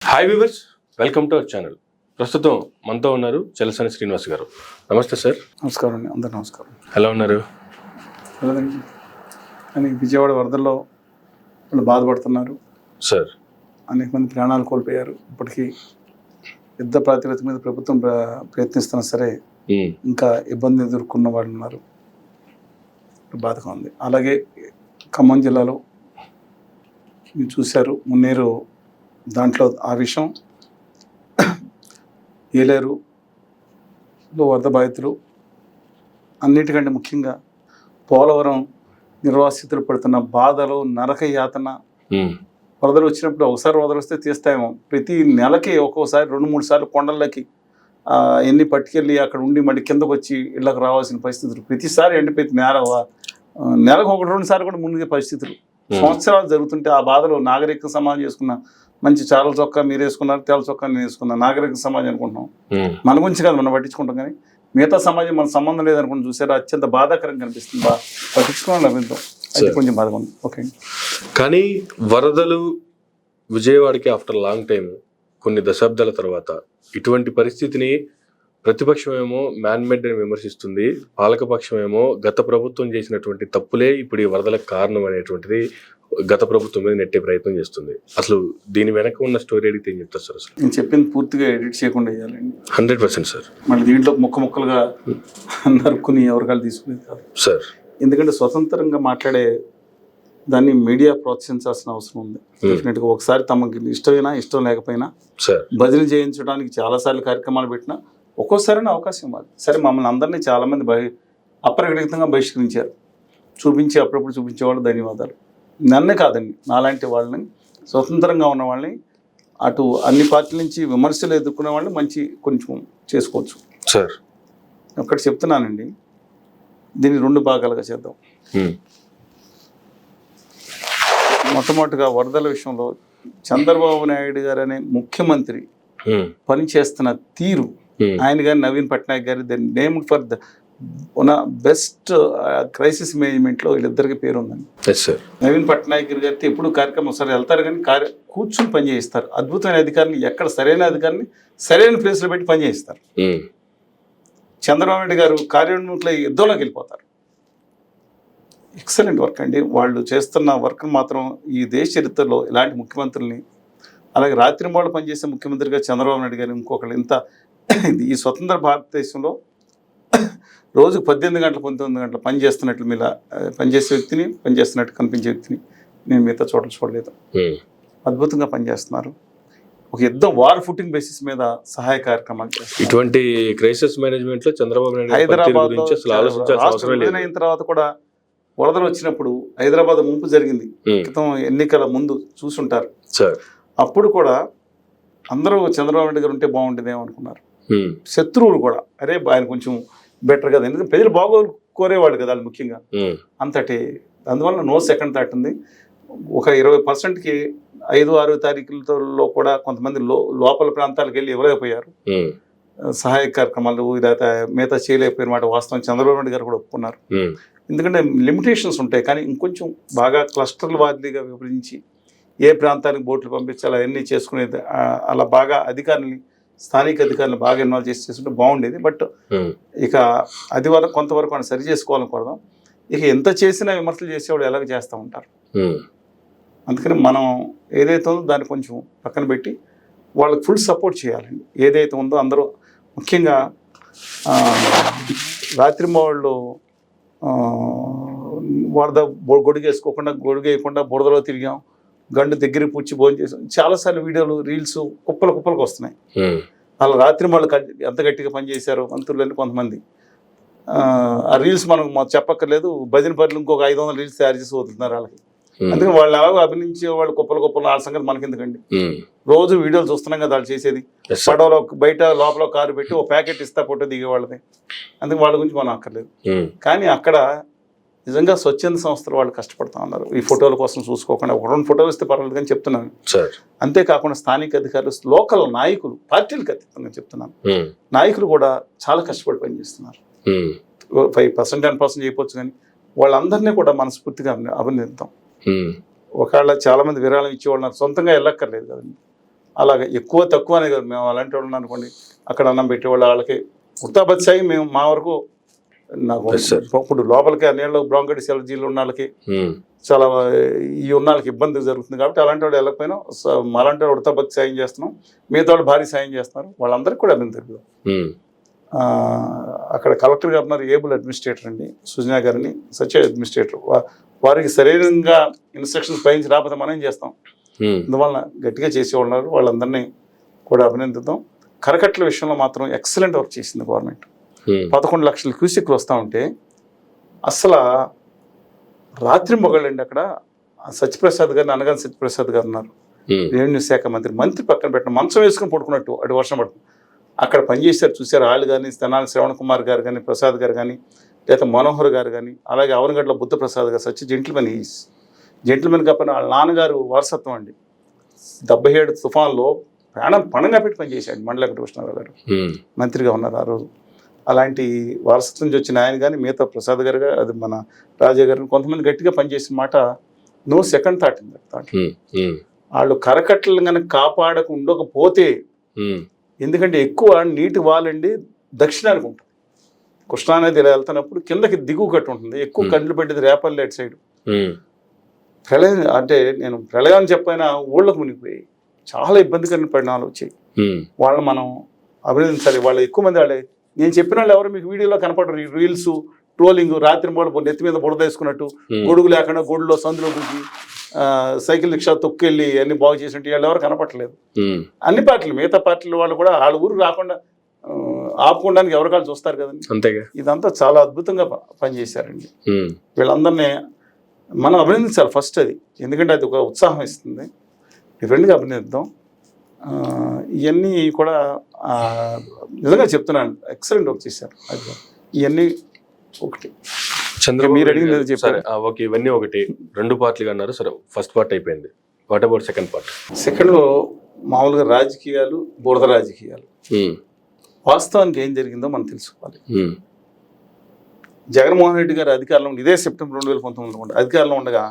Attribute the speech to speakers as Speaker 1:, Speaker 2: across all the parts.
Speaker 1: Hi viewers, welcome to our channel. ప్రస్తుతం మనతో ఉన్నారు చలసాని శ్రీనివాస్ గారు. నమస్తే సార్.
Speaker 2: నమస్కారం అండి, అందరు నమస్కారం.
Speaker 1: ఎలా ఉన్నారు?
Speaker 2: లేదండి, కానీ విజయవాడ వరదల్లో వాళ్ళు బాధపడుతున్నారు.
Speaker 1: సార్,
Speaker 2: అనేక మంది ప్రాణాలు కోల్పోయారు. ఇప్పటికీ యుద్ధ ప్రాతిపదిక మీద ప్రభుత్వం ప్రయత్నిస్తున్నా సరే ఇంకా ఇబ్బంది ఎదుర్కొన్న వాళ్ళు ఉన్నారు. బాధగా ఉంది. అలాగే ఖమ్మం జిల్లాలో మీరు చూశారు, మున్నేరు దాంట్లో ఆ విషయం ఏలేరులో వరద బాధితులు, అన్నిటికంటే ముఖ్యంగా పోలవరం నిర్వాసితులు పడుతున్న బాధలు, నరక యాతన. వరదలు వచ్చినప్పుడు ఒకసారి వరదలు వస్తే తీస్తాయేమో, ప్రతి నెలకి ఒక్కోసారి 2-3 సార్లు కొండలకి ఎన్ని పట్టుకెళ్ళి అక్కడ ఉండి మళ్ళీ కిందకు వచ్చి ఇళ్ళకు రావాల్సిన పరిస్థితులు. ప్రతిసారి ఎండిపోయి నెలకు 1-2 సార్లు కూడా మునిగే పరిస్థితులు సంవత్సరాలు జరుగుతుంటే ఆ బాధలు నాగరిక సమాజం చేసుకున్న మంచి చారల చొక్కా మీరు వేసుకున్నారు, తెల్ల చొక్కా నేను వేసుకున్నాను, నాగరిక సమాజం అనుకుంటున్నాం. మన గురించి కాదు మనం పట్టించుకుంటాం, కానీ మిగతా సమాజం మన సంబంధం లేదనుకుంటు చూసారు. అత్యంత బాధాకరంగా కనిపిస్తుంది. పట్టించుకోవడం లభిద్దాం అయితే కొంచెం బాధగా ఉంది. ఓకే,
Speaker 1: కానీ వరదలు విజయవాడకి ఆఫ్టర్ లాంగ్ టైం, కొన్ని దశాబ్దాల తర్వాత ఇటువంటి పరిస్థితిని ప్రతిపక్షం ఏమో మ్యాన్మేడ్ అని విమర్శిస్తుంది, పాలకపక్షం ఏమో గత ప్రభుత్వం చేసినటువంటి తప్పులే ఇప్పుడు ఈ వరదలకు కారణం అనేటువంటిది గత ప్రభుత్వం మీద నెట్టే ప్రయత్నం చేస్తుంది. అసలు దీని వెనక ఉన్న స్టోరీ అడిగితే ఏం చెప్తారు సార్? అసలు
Speaker 2: నేను చెప్పింది పూర్తిగా ఎడిట్ చేయకుండా చేయాలండి.
Speaker 1: 100% సార్.
Speaker 2: మళ్ళీ దీంట్లో ముక్కలుగా నరుక్కుని ఎవరికాలు తీసుకునేది కాదు
Speaker 1: సార్.
Speaker 2: ఎందుకంటే స్వతంత్రంగా మాట్లాడే దాన్ని మీడియా ప్రోత్సహించాల్సిన అవసరం ఉంది. డెఫినెట్గా ఒకసారి తమకి ఇష్టమైనా ఇష్టం లేకపోయినా బదిలీ చేయించడానికి చాలాసార్లు కార్యక్రమాలు పెట్టినా ఒక్కోసారి అవకాశం ఇవ్వాలి. సరే, మమ్మల్ని అందరినీ చాలామంది అప్రకటితంగా బహిష్కరించారు. అప్పుడప్పుడు చూపించేవాళ్ళు ధన్యవాదాలు. నన్నే కాదండి, నాలాంటి వాళ్ళని, స్వతంత్రంగా ఉన్న వాళ్ళని, అటు అన్ని పార్టీల నుంచి విమర్శలు ఎదుర్కొనే వాళ్ళని మంచి కొంచెం చేసుకోవచ్చు
Speaker 1: సార్.
Speaker 2: ఒకటి చెప్తున్నానండి, దీన్ని 2 భాగాలుగా చేద్దాం. మొట్టమొదటిగా వరదల విషయంలో చంద్రబాబు నాయుడు గారు అనే ముఖ్యమంత్రి పనిచేస్తున్న తీరు, ఆయన గారు నవీన్ పట్నాయక్ గారి the name for the best crisis మేనేజ్మెంట్లో వీళ్ళిద్దరికి పేరు ఉందండి. నవీన్ పట్నాయక్ గారితో ఎప్పుడు కార్యక్రమం ఒకసారి వెళ్తారు, కానీ కూర్చుని పనిచేయిస్తారు. అద్భుతమైన అధికారిని, ఎక్కడ సరైన అధికారిని సరైన ప్లేస్లో పెట్టి పనిచేయిస్తారు. చంద్రబాబు నాయుడు గారు కార్యక్రమంలో యుద్ధంలోకి వెళ్ళిపోతారు. ఎక్సలెంట్ వర్క్ అండి. వాళ్ళు చేస్తున్న వర్క్ మాత్రం ఈ దేశ చరిత్రలో ఇలాంటి ముఖ్యమంత్రుల్ని, అలాగే రాత్రింబాళ్ళు పనిచేసే ముఖ్యమంత్రిగా చంద్రబాబు నాయుడు గారు ఇంకొకళ్ళు ఇంత ఈ స్వతంత్ర భారతదేశంలో రోజుకు 18 గంటలు 19 గంటలు పనిచేస్తున్నట్లు మీరు పనిచేస్తున్నట్టు కనిపించే వ్యక్తిని నేను మిగతా చోట్ల చూడలేదు. అద్భుతంగా పనిచేస్తున్నారు. ఒక యుద్ధం వార్ ఫుటింగ్ బేసిస్ మీద సహాయ కార్యక్రమాలు చేస్తారు.
Speaker 1: ఇటువంటి క్రైసిస్ మేనేజ్మెంట్ లో చంద్రబాబు నాయుడు హైదరాబాద్
Speaker 2: అయిన తర్వాత కూడా వరదలు వచ్చినప్పుడు హైదరాబాద్ ముంపు జరిగింది. క్రితం ఎన్నికల ముందు చూసుంటారు. అప్పుడు కూడా అందరూ చంద్రబాబు నాయుడు గారు ఉంటే బాగుంటుందేమో అనుకున్నారు. శత్రువులు కూడా అరే ఆయన కొంచెం బెటర్ కదా, ఎందుకంటే ప్రజలు బాగోలు కోరేవాడు కదా వాళ్ళు ముఖ్యంగా. అంతటి అందువల్ల నో సెకండ్ థాట్ ఉంది. ఒక 20%కి 5-6 తారీఖులలో కూడా కొంతమంది లోపల ప్రాంతాలకు వెళ్ళి ఇవ్వలేకపోయారు. సహాయ కార్యక్రమాలు మిగతా చేయలేకపోయిన మాట వాస్తవం. చంద్రబాబు నాయుడు గారు కూడా ఒప్పుకున్నారు. ఎందుకంటే లిమిటేషన్స్ ఉంటాయి, కానీ ఇంకొంచెం బాగా క్లస్టర్ల వారీగా విభజించి ఏ ప్రాంతానికి బోట్లు పంపించాలి అవన్నీ చేసుకునేది, అలా బాగా స్థానిక అధికారులను బాగా ఇన్వాల్వ్ చేస్తుంటే బాగుండేది. బట్ ఇక అది వరకు కొంతవరకు మనం సరి చేసుకోవాలనుకోవడం. ఇక ఎంత చేసినా విమర్శలు చేసేవాడు ఎలాగ చేస్తూ ఉంటారు. అందుకని మనం ఏదైతే ఉందో దాన్ని కొంచెం పక్కన పెట్టి వాళ్ళకి ఫుల్ సపోర్ట్ చేయాలండి. ఏదైతే ఉందో అందరూ, ముఖ్యంగా రాత్రింబాళ్ళు వరద గొడుగేయకుండా బురదలో తిరిగాం, గండు దగ్గర పుచ్చి భోజనం చేసాం. చాలాసార్లు వీడియోలు, రీల్స్ కుప్పలకు వస్తున్నాయి. అలా రాత్రి వాళ్ళు ఎంత గట్టిగా పనిచేశారో మంత్రులని కొంతమంది. ఆ రీల్స్ మనకు చెప్పక్కర్లేదు, భజన పనులు ఇంకొక 500 రీల్స్ తయారు చేసి వదులుతున్నారు వాళ్ళకి. అందుకని వాళ్ళు ఎలాగో అభినందించే వాళ్ళు కుప్పలు వాళ్ళ సంగతి మనకెందుకండి. రోజు వీడియోలు చూస్తున్నాం కదా వాళ్ళు చేసేది. పడవలో బయట లోపల కారు పెట్టి ఓ ప్యాకెట్ ఇస్తా ఫోటో దిగే వాళ్ళది. అందుకే వాళ్ళ గురించి మనం అక్కర్లేదు. కానీ అక్కడ నిజంగా స్వచ్ఛంద సంస్థలు వాళ్ళు కష్టపడుతూ ఉన్నారు. ఈ ఫోటోల కోసం చూసుకోకుండా 1-2 ఫోటోలు ఇస్తే పర్వాలేదు కానీ చెప్తున్నాను. అంతేకాకుండా స్థానిక అధికారులు, లోకల్ నాయకులు, పార్టీలకు అతీతంగా చెప్తున్నాను, నాయకులు కూడా చాలా కష్టపడి పనిచేస్తున్నారు. 5% 10% చేయవచ్చు, కానీ వాళ్ళందరినీ కూడా మనస్ఫూర్తిగా అభినందిద్దాం. ఒకవేళ చాలా మంది విరాళం ఇచ్చేవాళ్ళు సొంతంగా వెళ్ళక్కర్లేదు కదండి. అలాగే ఎక్కువ తక్కువ అనేది కాదు, మేము అలాంటి వాళ్ళు అనుకోండి అక్కడ అన్నం పెట్టేవాళ్ళు వాళ్ళకి ఉత్తాపత్సాయి మేము మా వరకు నాకు ఇప్పుడు లోపలికి అన్నిళ్ళు బ్రాంకైటిస్ ఎలర్జీలు ఉన్న వాళ్ళకి చాలా ఈ ఉన్న వాళ్ళకి ఇబ్బంది జరుగుతుంది కాబట్టి అలాంటి వాళ్ళు వెళ్ళకపోయినా అలాంటి వాళ్ళు ఉడతాపత్తి సాయం చేస్తున్నాం, మిగతా వాళ్ళు భారీ సాయం చేస్తున్నారు, వాళ్ళందరికీ కూడా అభినందనలు. అక్కడ కలెక్టర్ గారు ఉన్నారు, ఏబుల్ అడ్మినిస్ట్రేటర్ అండి, సుజనా గారిని సచివ అడ్మినిస్ట్రేటర్, వారికి సరైనంగా ఇన్స్ట్రక్షన్స్ పయించి రాకపోతే మనం ఏం చేస్తాం, అందువల్ల గట్టిగా చేసేవాళ్ళు వాళ్ళందరినీ కూడా అభినందిద్దాం. కరకట్ల విషయంలో మాత్రం ఎక్సలెంట్ వర్క్ చేసింది గవర్నమెంట్. 11 లక్షల క్యూసిక్లు వస్తూ ఉంటే అసలు రాత్రి మొగళ్ళండి అక్కడ సత్యప్రసాద్ గారిని అనగానే సత్యప్రసాద్ గారు ఉన్నారు, రెవెన్యూ శాఖ మంత్రి పక్కన పెట్టిన మంచం వేసుకుని పడుకున్నట్టు అటు వర్షం పడుతుంది అక్కడ పనిచేశారు. చూశారు వాళ్ళు కానీ తెనాలి శ్రవణ్ కుమార్ గారు కానీ ప్రసాద్ గారు కానీ లేదా మనోహర్ గారు కానీ అలాగే అవనగడ్ల బుద్ధ ప్రసాద్ గారు సచ్ జెంటిల్మెన్ కాకపోయినా వాళ్ళ నాన్నగారు వారసత్వం అండి. 77 తుఫాన్లో పణంగా పెట్టి పనిచేశాడు మండల వెంకటకృష్ణరావు గారు, మంత్రిగా ఉన్నారు ఆ రోజు. అలాంటి వారసత్వం నుంచి వచ్చిన ఆయన కానీ మిగతా ప్రసాద్ గారు అది మన రాజా గారు కొంతమంది గట్టిగా పనిచేసిన మాట నో సెకండ్ థాట్ వాళ్ళు కరకట్టలు కనుక కాపాడక ఉండకపోతే, ఎందుకంటే ఎక్కువ నీటి వాలండి దక్షిణానికి ఉంటుంది, కృష్ణానది ఇలా వెళ్తున్నప్పుడు కిందకి దిగువ కట్టు ఉంటుంది, ఎక్కువ కండ్లు పెట్టేది రేపల్లి అటు సైడ్. ప్రళయం అంటే నేను ప్రళయాన్ని చెప్పైనా ఊళ్ళకు మునిగిపోయి చాలా ఇబ్బందికరమైన పరిణామాలు వచ్చాయి. వాళ్ళని మనం అభినందించాలి. వాళ్ళు ఎక్కువ మంది వాళ్ళే నేను చెప్పిన వాళ్ళు ఎవరు మీకు వీడియోలో కనపడరు, రీల్స్ ట్రోలింగ్ రాత్రి మూడు నెత్తి మీద బురద వేసుకున్నట్టు గొడుగు లేకుండా గొడుగులో సందులో గుంచి సైకిల్ రిక్షా తొక్కెళ్ళి అన్ని బాగు చేసినట్టు వాళ్ళు ఎవరు కనపడలేదు. అన్ని పార్టీలు మిగతా పార్టీల వాళ్ళు కూడా వాళ్ళ ఊరు రాకుండా ఆపుకోవడానికి ఎవరికాళ్ళు చూస్తారు కదండి. అంతేగా ఇదంతా చాలా అద్భుతంగా పనిచేశారండి. వీళ్ళందరినీ మనం అభినందించాలి ఫస్ట్ అది, ఎందుకంటే అది ఒక ఉత్సాహం ఇస్తుంది. డిఫరెంట్గా అభినందిద్దాం. ఇవన్నీ కూడా నిజంగా చెప్తున్నాను ఎక్సలెంట్ వర్క్ చేశారు. అది ఇవన్నీ ఒకటి
Speaker 1: చంద్రబాబు మీరు అడిగింది చెప్పారు. ఓకే, ఇవన్నీ ఒకటి 2 పార్టీలు అన్నారు. సరే, ఫస్ట్ పార్ట్ అయిపోయింది. What about second part?
Speaker 2: సెకండ్లో మామూలుగా రాజకీయాలు, బురద రాజకీయాలు. వాస్తవానికి ఏం జరిగిందో మనం తెలుసుకోవాలి. జగన్మోహన్ రెడ్డి గారు అధికారంలో ఇదే సెప్టెంబర్ 2019 అధికారంలో ఉండగా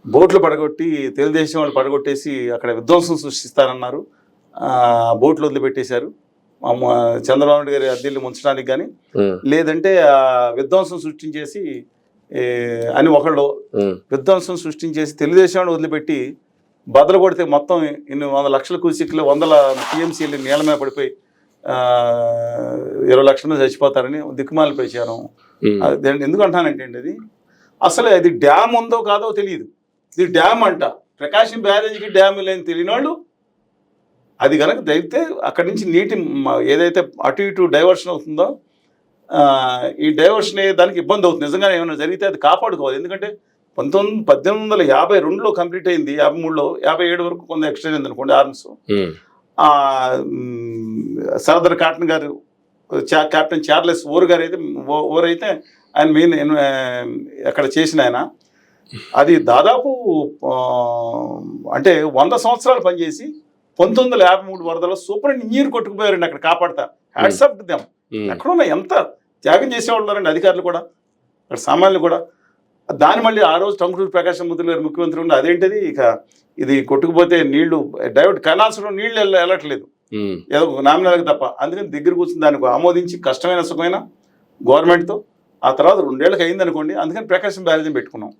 Speaker 2: బోట్లు పడగొట్టి తెలుగుదేశం వాళ్ళు పడగొట్టేసి అక్కడ విధ్వంసం సృష్టిస్తారన్నారు. బోట్లు వదిలిపెట్టేశారు. చంద్రబాబు నాయుడు గారి అద్దెల్ని ముంచడానికి కానీ లేదంటే విధ్వంసం సృష్టించేసి అని ఒకళ్ళు విధ్వంసం సృష్టించేసి తెలుగుదేశం వదిలిపెట్టి బద్దలు కొడితే మొత్తం 100 లక్షల క్యూసిక్లు 100 టీఎంసీలు నీళ్ళ మీద పడిపోయి 20 లక్షల మంది చచ్చిపోతారని దిక్కుమాలి ప్రచారం. ఎందుకు అంటానంటే అండి, అది అసలు అది డ్యామ్ ఉందో కాదో తెలియదు. ఇది డ్యామ్ అంట, ప్రకాశం బ్యారేజ్కి డ్యామ్ లేని తెలియని వాళ్ళు అది కనుక అయితే అక్కడి నుంచి నీటి ఏదైతే అటు ఇటు డైవర్షన్ అవుతుందో ఈ డైవర్షన్ అయ్యేదానికి ఇబ్బంది అవుతుంది. నిజంగా ఏమైనా జరిగితే అది కాపాడుకోవాలి. ఎందుకంటే 1852లో కంప్లీట్ అయింది, 53లో 57 వరకు కొంత ఎక్స్టెండ్ అయింది అనుకోండి ఆర్మ్స్. సర్దార్ కాటన్ గారు కెప్టెన్ చార్లెస్ ఓర్ గారు అయితే ఆయన మెయిన్ అక్కడ చేసిన ఆయన. అది దాదాపు అంటే 100 సంవత్సరాలు పనిచేసి 1953 వరదలో సూపర్ ఇంజనీర్ కొట్టుకుపోయారండి అక్కడ కాపాడతా. Hats off to them. ఎక్కడున్నా ఎంత త్యాగం చేసేవాళ్ళారండి అధికారులు కూడా, అక్కడ సామాన్యులు కూడా. దాని మళ్ళీ ఆ రోజు టంగుటూరి ప్రకాశం పంతులు గారు ముఖ్యమంత్రి ఉండి అదేంటిది ఇక ఇది కొట్టుకుపోతే నీళ్లు డైవర్ట్ కెనాల్స్లో నీళ్లు వెళ్ళట్లేదు ఏదో నామినల్కి తప్ప. అందుకని దగ్గర కూర్చుని దానికి ఆమోదించి కష్టమైన సుఖమైన గవర్నమెంట్తో ఆ తర్వాత 2 ఏళ్ళకి అయింది అనుకోండి. అందుకని ప్రకాశం బ్యారేజ్ పెట్టుకున్నాం.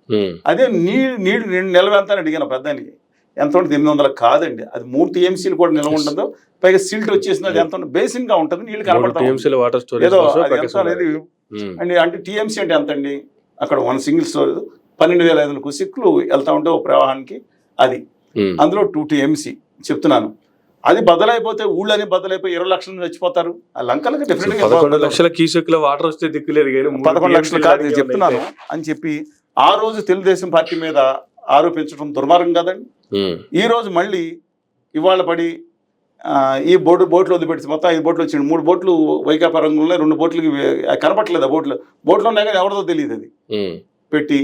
Speaker 2: అదే నీళ్లు 2 నెలలు ఎంత అని అడిగాను పెద్దానికి. ఎంత ఉంటుంది? 800 కాదండి, అది 3 టీఎంసీలు కూడా నిల్వ ఉంటుందో, పైగా సిల్ట్ వచ్చేసింది. అది ఎంత బేసిన్ గా ఉంటుంది, నీళ్ళు కనపడతాం ఏదో అది ఎంత అనేది అండి. అంటే టీఎంసీ అంటే ఎంత అండి? అక్కడ 1 సింగిల్ స్టోరేజ్ 12,500 క్యూసిక్లు వెళ్తా ఉంటే ఒక ప్రవాహానికి, అది అందులో 2 టీఎంసీ చెప్తున్నాను. అది బదలైపోతే ఊళ్ళని బదలైపోయి 20 లక్షల మంది చచ్చిపోతారు. ఆ లంకలకి డిఫరెంట్ గా
Speaker 1: 11 లక్షల క్యూసెక్ల వాటర్ వస్తే దిక్కులేదు,
Speaker 2: 11 లక్షలు కాదు చెప్తున్నాను అని చెప్పి ఆ రోజు తెలుగుదేశం పార్టీ మీద ఆరోపించడం దుర్మార్గం కాదండి. ఈ రోజు మళ్ళీ ఇవాళ పడి ఈ బోట్లు వదిలిపెట్టి మొత్తం 5 బోట్లు వచ్చింది. 3 బోట్లు వైకాపా రంగంలో, 2 బోట్లకి కనపట్లేదు. బోట్లు ఉన్నాయి కానీ ఎవరిదో తెలియదు. అది పెట్టి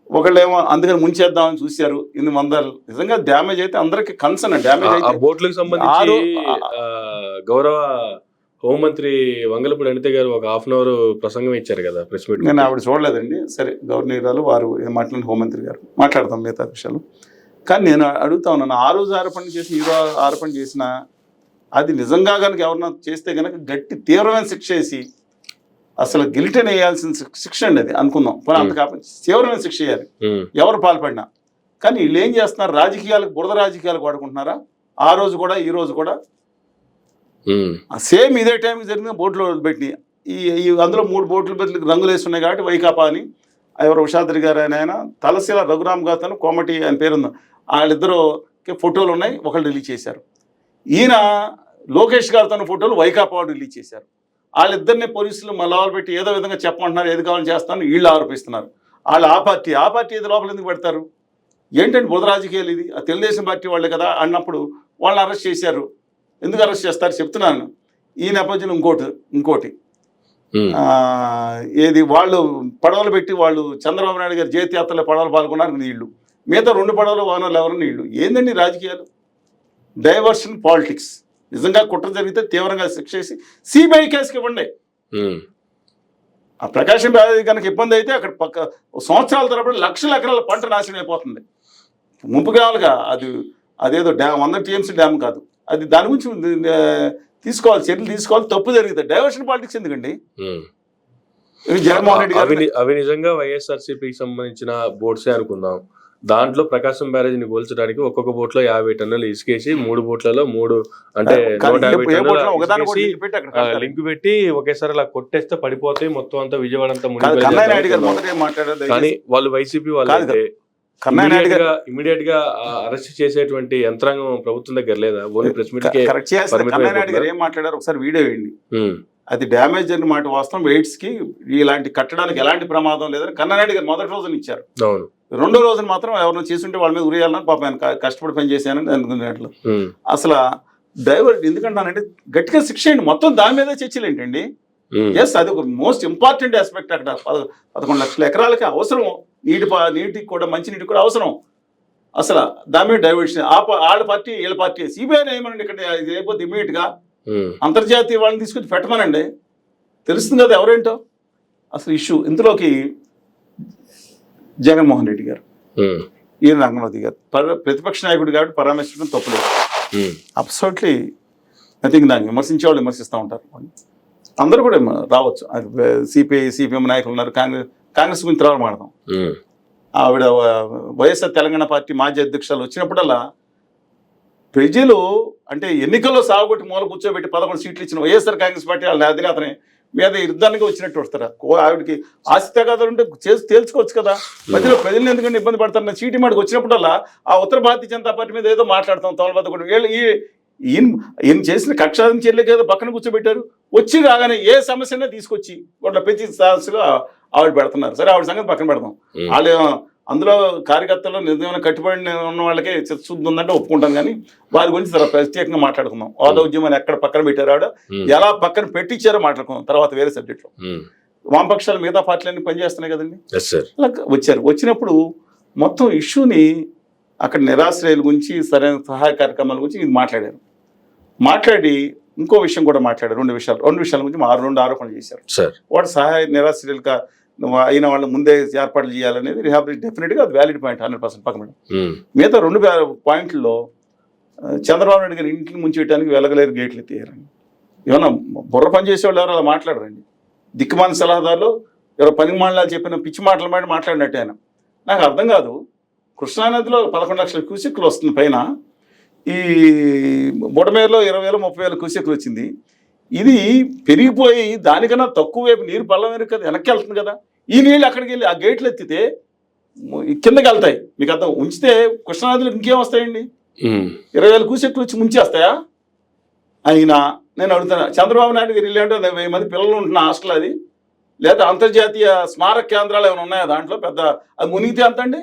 Speaker 2: ఒకళ్ళేమో అందుకని ముంచేద్దామని చూశారు. 800 నిజంగా డ్యామేజ్ అయితే అందరికి కన్సర్న్. డ్యామేజ్ అయితే
Speaker 1: బోట్లకు సంబంధించి గౌరవ హోంమంత్రి వంగలపూడి అనిత గారు ఒక 1/2 అవర్ ప్రసంగం ఇచ్చారు కదా ప్రెస్ మీట్.
Speaker 2: నేను ఆవిడ చూడలేదండి. సరే, గవర్నర్ వారు మాట్లాడిన హోంమంత్రి గారు మాట్లాడతాం మిగతా విషయాలు. కానీ నేను అడుగుతా ఉన్నాను, ఆ రోజు ఆరోపణ చేసి ఈ రోజు ఆరోపణ చేసిన అది నిజంగా కనుక ఎవరన్నా చేస్తే కనుక గట్టి తీవ్రమైన శిక్ష వేసి అసలు గిల్టెన్ వేయాల్సిన శిక్ష అండి అది అనుకుందాం. పోనీ అంత కాకపోతే తీవ్రమైన శిక్ష వేయాలి ఎవరు పాల్పడినా. కానీ వీళ్ళు ఏం చేస్తున్నారు, రాజకీయాలకు బురద రాజకీయాలకు వాడుకుంటున్నారా? ఆ రోజు కూడా ఈ రోజు కూడా సేమ్ ఇదే టైంకి జరిగిన బోట్లు పెట్టి ఈ అందులో 3 బోట్లు పెట్టి రంగులు వేసి ఉన్నాయి కాబట్టి వైకాపా అని ఎవరు ఉషాద్రి గారు ఆయన తలశీల రఘురామ్ గాతను కోమటి ఆయన పేరుంది, వాళ్ళిద్దరు ఫోటోలు ఉన్నాయి, ఒకళ్ళు రిలీజ్ చేశారు. ఈయన లోకేష్ గారితో ఫోటోలు వైకాపా వాడు రిలీజ్ చేశారు. వాళ్ళిద్దరిని పోలీసులు లోపల పెట్టి ఏదో విధంగా చెప్పమంటున్నారు, ఏది కావాలని చేస్తాను వీళ్ళు ఆరోపిస్తున్నారు. వాళ్ళు ఆ పార్టీ ఏది లోపల ఎందుకు పెడతారు? ఏంటంటే బురద రాజకీయాలు ఇది, ఆ తెలుగుదేశం పార్టీ వాళ్ళే కదా అన్నప్పుడు వాళ్ళని అరెస్ట్ చేశారు. ఎందుకు అరెస్ట్ చేస్తారు చెప్తున్నాను. ఈ నేపథ్యంలో ఇంకోటి ఏది వాళ్ళు పడవలు పెట్టి వాళ్ళు చంద్రబాబు నాయుడు గారు జయత్యాత్రలో పడవలు పాల్గొన్నారు నీళ్లు, మిగతా 2 పడవలు వానలు ఎవరు నీళ్లు. ఏందండి రాజకీయాలు? Diversion politics. నిజంగా కుట్ర జరిగితే తీవ్రంగా శిక్ష చేసి సిబిఐ కేసుకి ఇవ్వండి. ఆ ప్రకాశం బ్యారేజీ కనుక ఇబ్బంది అయితే అక్కడ సంవత్సరాల తరబడి లక్షల ఎకరాల పంట నాశనం అయిపోతుంది. ముంపు కావాలిగా అదేదో డ్యామ్ 100 TMC డ్యామ్ కాదు అది. దాని గురించి తీసుకోవాలి, చర్యలు తీసుకోవాలి. తప్పు జరిగితే డైవర్షన్ పాలిటిక్స్ ఎందుకండి? జగన్మోహన్ రెడ్డి గారు
Speaker 1: అవి నిజంగా వైఎస్ఆర్సీపీకి సంబంధించిన బోట్సే అనుకుందాం. దాంట్లో ప్రకాశం బ్యారేజీని కోల్చడానికి ఒక్కొక్క బోట్ లో 50 టన్నులు ఇసుకేసి 3 బోట్లలో 3 అంటే 150 టన్నుల లింక్ పెట్టి ఒకేసారి అలా కొట్టేస్తే పడిపోతాయి మొత్తం అంతా విజయవాడ అంతా మునిగిపోయింది. కానీ వాళ్ళు వైసీపీ వాళ్ళు ఇమీడియట్ గా అరెస్ట్ చేసేటువంటి యంత్రాంగం ప్రభుత్వం దగ్గర లేదా? ఓన్లీ ప్రెస్ మీట్
Speaker 2: కన్నానాయుడు గారు ఏం మాట్లాడారు ఒకసారి వీడియో వేయండి. అది డ్యామేజ్ అయిన మాట వాస్తవం. వెయిట్స్ కి ఇలాంటి కట్టడానికి ఎలాంటి ప్రమాదం లేదని కన్నానాయుడు గారు మొదటి రోజున ఇచ్చారు.
Speaker 1: అవును,
Speaker 2: 2వ రోజున మాత్రం ఎవరైనా చేసుంటే వాళ్ళ మీద ఉరియాలని పాపం ఆయన కష్టపడి పని చేశానని అనుకునేట్లు. అసలు ఎందుకంటానంటే గట్టిగా శిక్ష అయ్యండి. మొత్తం దాని మీద చర్చలు ఏంటండి? ఎస్, అది ఒక మోస్ట్ ఇంపార్టెంట్ ఆస్పెక్ట్. అక్కడ 11 లక్షల ఎకరాలకి అవసరం, నీటికి కూడా మంచినీటికి కూడా అవసరం. అసలు దాని మీద డైవర్షన్ వాళ్ళ పార్టీ వీళ్ళ పార్టీ. సిబిఐ ఏమనండి ఇక్కడ ఇది అయిపోతే ఇమీడియట్ గా అంతర్జాతీయ వాళ్ళని తీసుకొచ్చి పెట్టమనండి, తెలుస్తుంది కదా ఎవరేంటో అసలు ఇష్యూ. ఇందులోకి జగన్మోహన్ రెడ్డి గారు ఈయన రంగంలో దిగారు. ప్రతిపక్ష నాయకుడు కాబట్టి పరామర్శించడం తప్పులేదు. Absolutely nothing. దాన్ని విమర్శించే వాళ్ళు విమర్శిస్తూ ఉంటారు, అందరూ కూడా రావచ్చు. సిపిఐ సిపిఎం నాయకులు ఉన్నారు, కాంగ్రెస్ గురించి తర్వాత మాడదాం. ఆవిడ వైఎస్ఆర్ తెలంగాణ పార్టీ మాజీ అధ్యక్షులు వచ్చినప్పుడల్లా ప్రజలు అంటే ఎన్నికల్లో సాగుబట్టి మూల కూర్చోబెట్టి 11 సీట్లు ఇచ్చిన వైఎస్ఆర్ కాంగ్రెస్ పార్టీ వాళ్ళ అధినేతని మీద యుద్ధానికి వచ్చినట్టు వస్తారా? ఆవిడకి ఆస్తి కథలు ఉంటే చేసి తేల్చుకోవచ్చు కదా. మధ్యలో ప్రజలను ఎందుకంటే ఇబ్బంది పడతారు? చీటీ మాటకు వచ్చినప్పుడల్లా ఆ ఉత్తర భారతీయ జనతా పార్టీ మీద ఏదో మాట్లాడతాం. తోలబాద కూడా ఈయన చేసిన కక్షాదం చర్యలకు ఏదో పక్కన కూర్చోబెట్టారు. వచ్చి రాగానే ఏ సమస్యనే తీసుకొచ్చి వాళ్ళ ప్రతి సమస్యలు ఆవిడ పెడుతున్నారు. సరే, ఆవిడ సంగతి పక్కన పెడతాం. వాళ్ళు అందులో కార్యకర్తలు నిజమైన కట్టుబడి ఉన్న వాళ్ళకే చిత్తశుద్ధి ఉందంటే ఒప్పుకుంటాను. కానీ వారి గురించి ప్రత్యేకంగా మాట్లాడుకుందాం. హోదా ఉద్యమాన్ని ఎక్కడ పక్కన పెట్టారు, ఆవిడ ఎలా పక్కన పెట్టించారో మాట్లాడుకుందాం తర్వాత వేరే సబ్జెక్ట్లో. వామపక్షాలు మిగతా పార్టీలన్నీ పనిచేస్తున్నాయి కదండి. అలా వచ్చినప్పుడు మొత్తం ఇష్యూని అక్కడ నిరాశ్రయాల గురించి సరైన సహాయ కార్యక్రమాల గురించి ఇది మాట్లాడి ఇంకో విషయం కూడా మాట్లాడారు. 2 విషయాల గురించి 2 ఆరోపణలు చేశారు. వాడు సహాయ నిరాశ్రయాలుగా అయిన వాళ్ళు ముందే ఏర్పాట్లు చేయాలనేది డెఫినెట్గా అది వ్యాలిడ్ పాయింట్ 100% పక్కన. మిగతా 2 పాయింట్లలో చంద్రబాబు నాయుడు గారి ఇంటిని ముంచేయడానికి వెళ్ళగలేరు, గేట్లు ఎత్తేయారండి. ఏమన్నా బుర్ర పని చేసేవాళ్ళు ఎవరు అలా మాట్లాడరండి. దిక్కుమాల సలహాదారులు ఎవరో పని మాటలు చెప్పిన పిచ్చి మాటలు మాట్లాడినట్టు ఆయన. నాకు అర్థం కాదు. కృష్ణానదిలో 11 లక్షల క్యూసెక్లు వస్తుంది పైన, ఈ బుడమేరులో 20,000 30,000 క్యూసెక్లు వచ్చింది. ఇది పెరిగిపోయి దానికన్నా తక్కువ వైపు నీరు పళ్ళం కదా వెనక్కి వెళ్తుంది కదా. ఈ నీళ్ళు అక్కడికి వెళ్ళి ఆ గేట్లు ఎత్తితే కిందకి వెళ్తాయి. మీకు అర్థం ఉంచితే కృష్ణానదిలో ఇంకేం వస్తాయండి? 20,000 క్యూసెక్లు వచ్చి ముంచేస్తాయా? అయినా నేను అడుగుతాను, చంద్రబాబు నాయుడు గారు వెళ్ళి అంటే 1000 మంది పిల్లలు ఉంటున్న హాస్టల్ అది, లేదా అంతర్జాతీయ స్మారక కేంద్రాలు ఏమైనా ఉన్నాయా దాంట్లో? పెద్ద అది మునిగితే అంత అండి?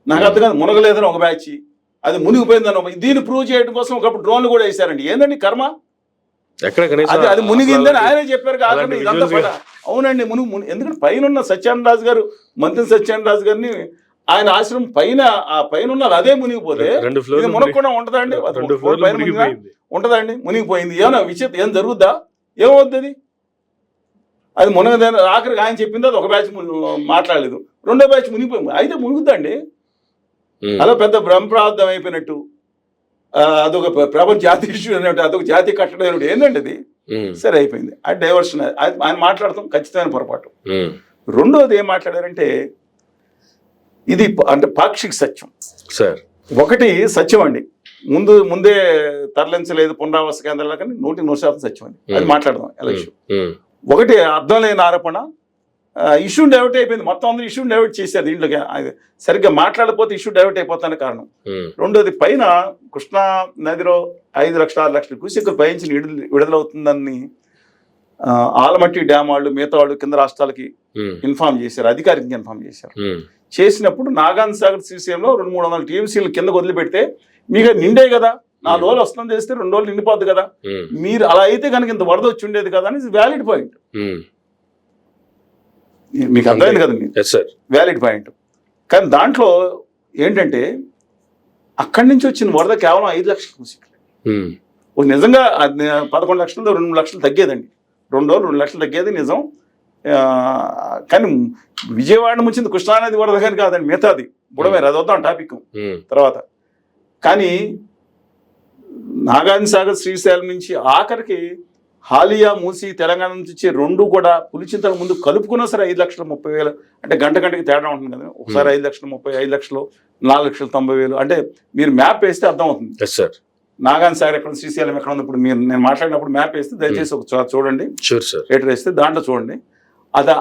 Speaker 2: నాకు అర్థం కాదు. మునగలేదని ఒక బ్యాచ్, అది మునిగిపోయిందని. దీన్ని ప్రూవ్ చేయడం కోసం ఒకప్పుడు డ్రోన్లు కూడా వేశారండి. ఏందండి కర్మ? అది మునిగిందని ఆయనే చెప్పారు కాదండి. ఇదంతా అవునండి ఎందుకంటే పైన సత్యానంద రాజు గారు, మంత్రి సత్యానంద రాజు గారిని ఆయన ఆశ్రమం పైన ఆ పైన ఉన్నది అదే మునిగిపోతే ఇది మునగకుండా ఉంటుందండి? ఉంటుందండి? మునిగిపోయింది. ఏమన్నా విషయం ఏం జరుగుద్దా? ఏమవుతుంది? అది మునగదని ఆఖరికి ఆయన చెప్పింది. అది ఒక బ్యాచ్ మాట్లాడలేదు, 2వ బ్యాచ్ మునిగిపోయింది. అయితే మునుగుద్దండి. అలా పెద్ద బ్రహ్మప్రార్థం అయిపోయినట్టు అదొక ప్రపంచ జాతీయ ఇష్యూ అన్నట్టు అదొక జాతీయ కట్టడం అన్నట్టు ఏంటంటే అది సరే అయిపోయింది. అది డైవర్షన్. ఆయన మాట్లాడతాం ఖచ్చితమైన పొరపాటు. రెండోది ఏం మాట్లాడారంటే ఇది అంటే పాక్షిక సత్యం
Speaker 1: సార్.
Speaker 2: ఒకటి సత్యం అండి, ముందే తరలించలేదు పునరావాస కేంద్రాల కానీ 100% సత్యం అండి. అది మాట్లాడదాం ఎలక్షన్. ఒకటి అర్థం లేని ఆరోపణ, ఇష్యూ డైవర్ట్ అయిపోయింది. మొత్తం అందరూ ఇష్యూ డైవర్ట్ చేశారు దీంట్లోకి. సరిగ్గా మాట్లాడకపోతే ఇష్యూ డైవర్ట్ అయిపోతాను కారణం. రెండోది పైన కృష్ణా నదిలో 5 లక్షల 6 లక్షల క్యూసెక్కులు పైనుంచి విడుదలవుతుందని ఆలమట్టి డ్యామ్ వాళ్ళు మిగతా వాళ్ళు కింద రాష్ట్రాలకి ఇన్ఫార్మ్ చేశారు, అధికారికంగా ఇన్ఫార్మ్ చేశారు. చేసినప్పుడు నాగార్జున సాగర్ శ్రీశైలంలో 200-300 టీఎంసీలు కింద వదిలిపెడితే మీకు నిండే కదా, 4 రోజులు వస్తుందని చేస్తే 2 రోజులు నిండిపోద్ది కదా, మీరు అలా అయితే కనుక ఇంత వరద వచ్చి ఉండేది కదా అని వ్యాలిడ్ పాయింట్. మీకు అర్థమైంది కదండి, వ్యాలిడ్ పాయింట్. కానీ దాంట్లో ఏంటంటే అక్కడి నుంచి వచ్చిన వరద కేవలం 5 లక్షల క్యూసెక్లు. నిజంగా 11 లక్షలతో 2 లక్షలు తగ్గేదండి, 2 రోజులు 2 లక్షలు తగ్గేది నిజం. కానీ విజయవాడ ముంచింది కృష్ణానది వరద కానీ కాదండి, మిగతాది బుడమేరు, అది వద్దాం టాపిక్ తర్వాత. కానీ నాగార్జున సాగర్ శ్రీశైలం నుంచి ఆఖరికి హాలియా మూసి తెలంగాణ నుంచి వచ్చి 2 కూడా పులిచింతల ముందు కలుపుకున్నా సరే 5,30,000 అంటే గంటకి తేడా ఉంటుంది కదా. ఒకసారి 5,30,000, 5 లక్షలు, 4,90,000 అంటే మీరు మ్యాప్ వేస్తే అర్థం అవుతుంది. నాగార్జున సాగర్ ఎక్కడ, శ్రీశైలం ఎక్కడ ఉంది. ఇప్పుడు నేను మాట్లాడినప్పుడు మ్యాప్ వేస్తే దయచేసి ఒక చూడండి, రేటర్ వేస్తే దాంట్లో చూడండి. అది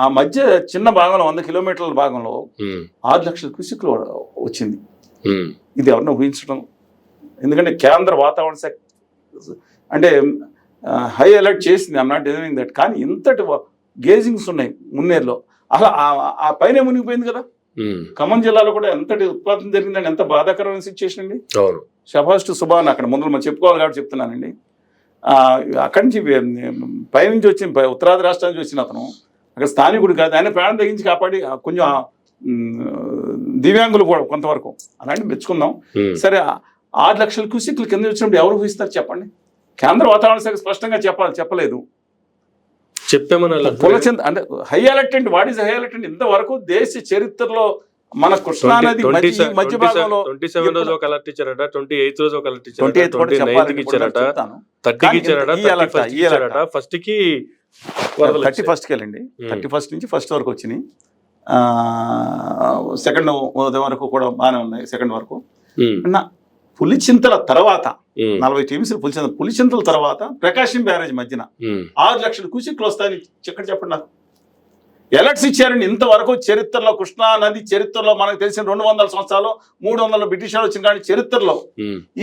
Speaker 2: ఆ మధ్య చిన్న భాగంలో 100 కిలోమీటర్ల భాగంలో 6 లక్షల క్యూసెక్లు వచ్చింది. ఇది ఎవరినో ఊహించడం. ఎందుకంటే కేంద్ర వాతావరణ శాఖ అంటే హై అలర్ట్ చేసింది, ఐఎమ్ నాట్ డినైయింగ్ దట్. కానీ ఇంతటి గేజింగ్స్ ఉన్నాయి మున్నేరులో. అలా ఆ పైన మునిగిపోయింది కదా. ఖమ్మం జిల్లాలో కూడా ఎంతటి ఉత్పాదన జరిగిందండి, ఎంత బాధాకరమైన సిచ్యుయేషన్ అండి. షబాష్ టు సుబాన్ అక్కడ ముందు మనం చెప్పుకోవాలి కాబట్టి చెప్తున్నానండి. అక్కడి నుంచి పైనుంచి వచ్చిన ఉత్తరాది రాష్ట్రాల నుంచి వచ్చిన అతను అక్కడ స్థానికుడు కాదు, ఆయన ప్రాణం తగ్గించి కాపాడి కొంచెం దివ్యాంగులు కూడా కొంతవరకు అలాంటి మెచ్చుకుందాం. సరే 6 లక్షల క్యూసెక్లు కింద వచ్చినప్పుడు ఎవరు ఊహిస్తారు చెప్పండి? కేంద్ర వాతావరణ శాఖ స్పష్టంగా చెప్పలేదు. పులచంద అంటే హై అలర్ట్ అండి. వాట్ ఈస్ హై అలర్ట్ అండి? ఇంతవరకు దేశ చరిత్రలో మన కృష్ణానది మధ్య భాగంలో
Speaker 1: 27 రోజు ఒక అలర్ట్ ఇచ్చారట, 28 రోజు ఒక అలర్ట్ ఇచ్చారట, 29కి ఇచ్చారట, 30కి ఇచ్చారట. ఫస్ట్ కి
Speaker 2: 31కి వెళ్ళండి, 31 నుంచి 1 వరకు వచ్చినాయి. సెకండ్ ఉదయం వరకు కూడా బాగానే ఉన్నాయి. సెకండ్ వరకు పులిచింతల తర్వాత 40 టీమ్స్ పులిచింతల తర్వాత ప్రకాశం బ్యారేజ్ మధ్యన 6 లక్షల క్యూసెక్లు వస్తాయని ఎక్కడ చెప్పండి నాకు. ఎలర్ట్స్ ఇచ్చారండి. ఇంతవరకు చరిత్రలో కృష్ణా నది చరిత్రలో మనకు తెలిసిన 200 సంవత్సరాలు 300 బ్రిటిష్ వాళ్ళు వచ్చిన కానీ చరిత్రలో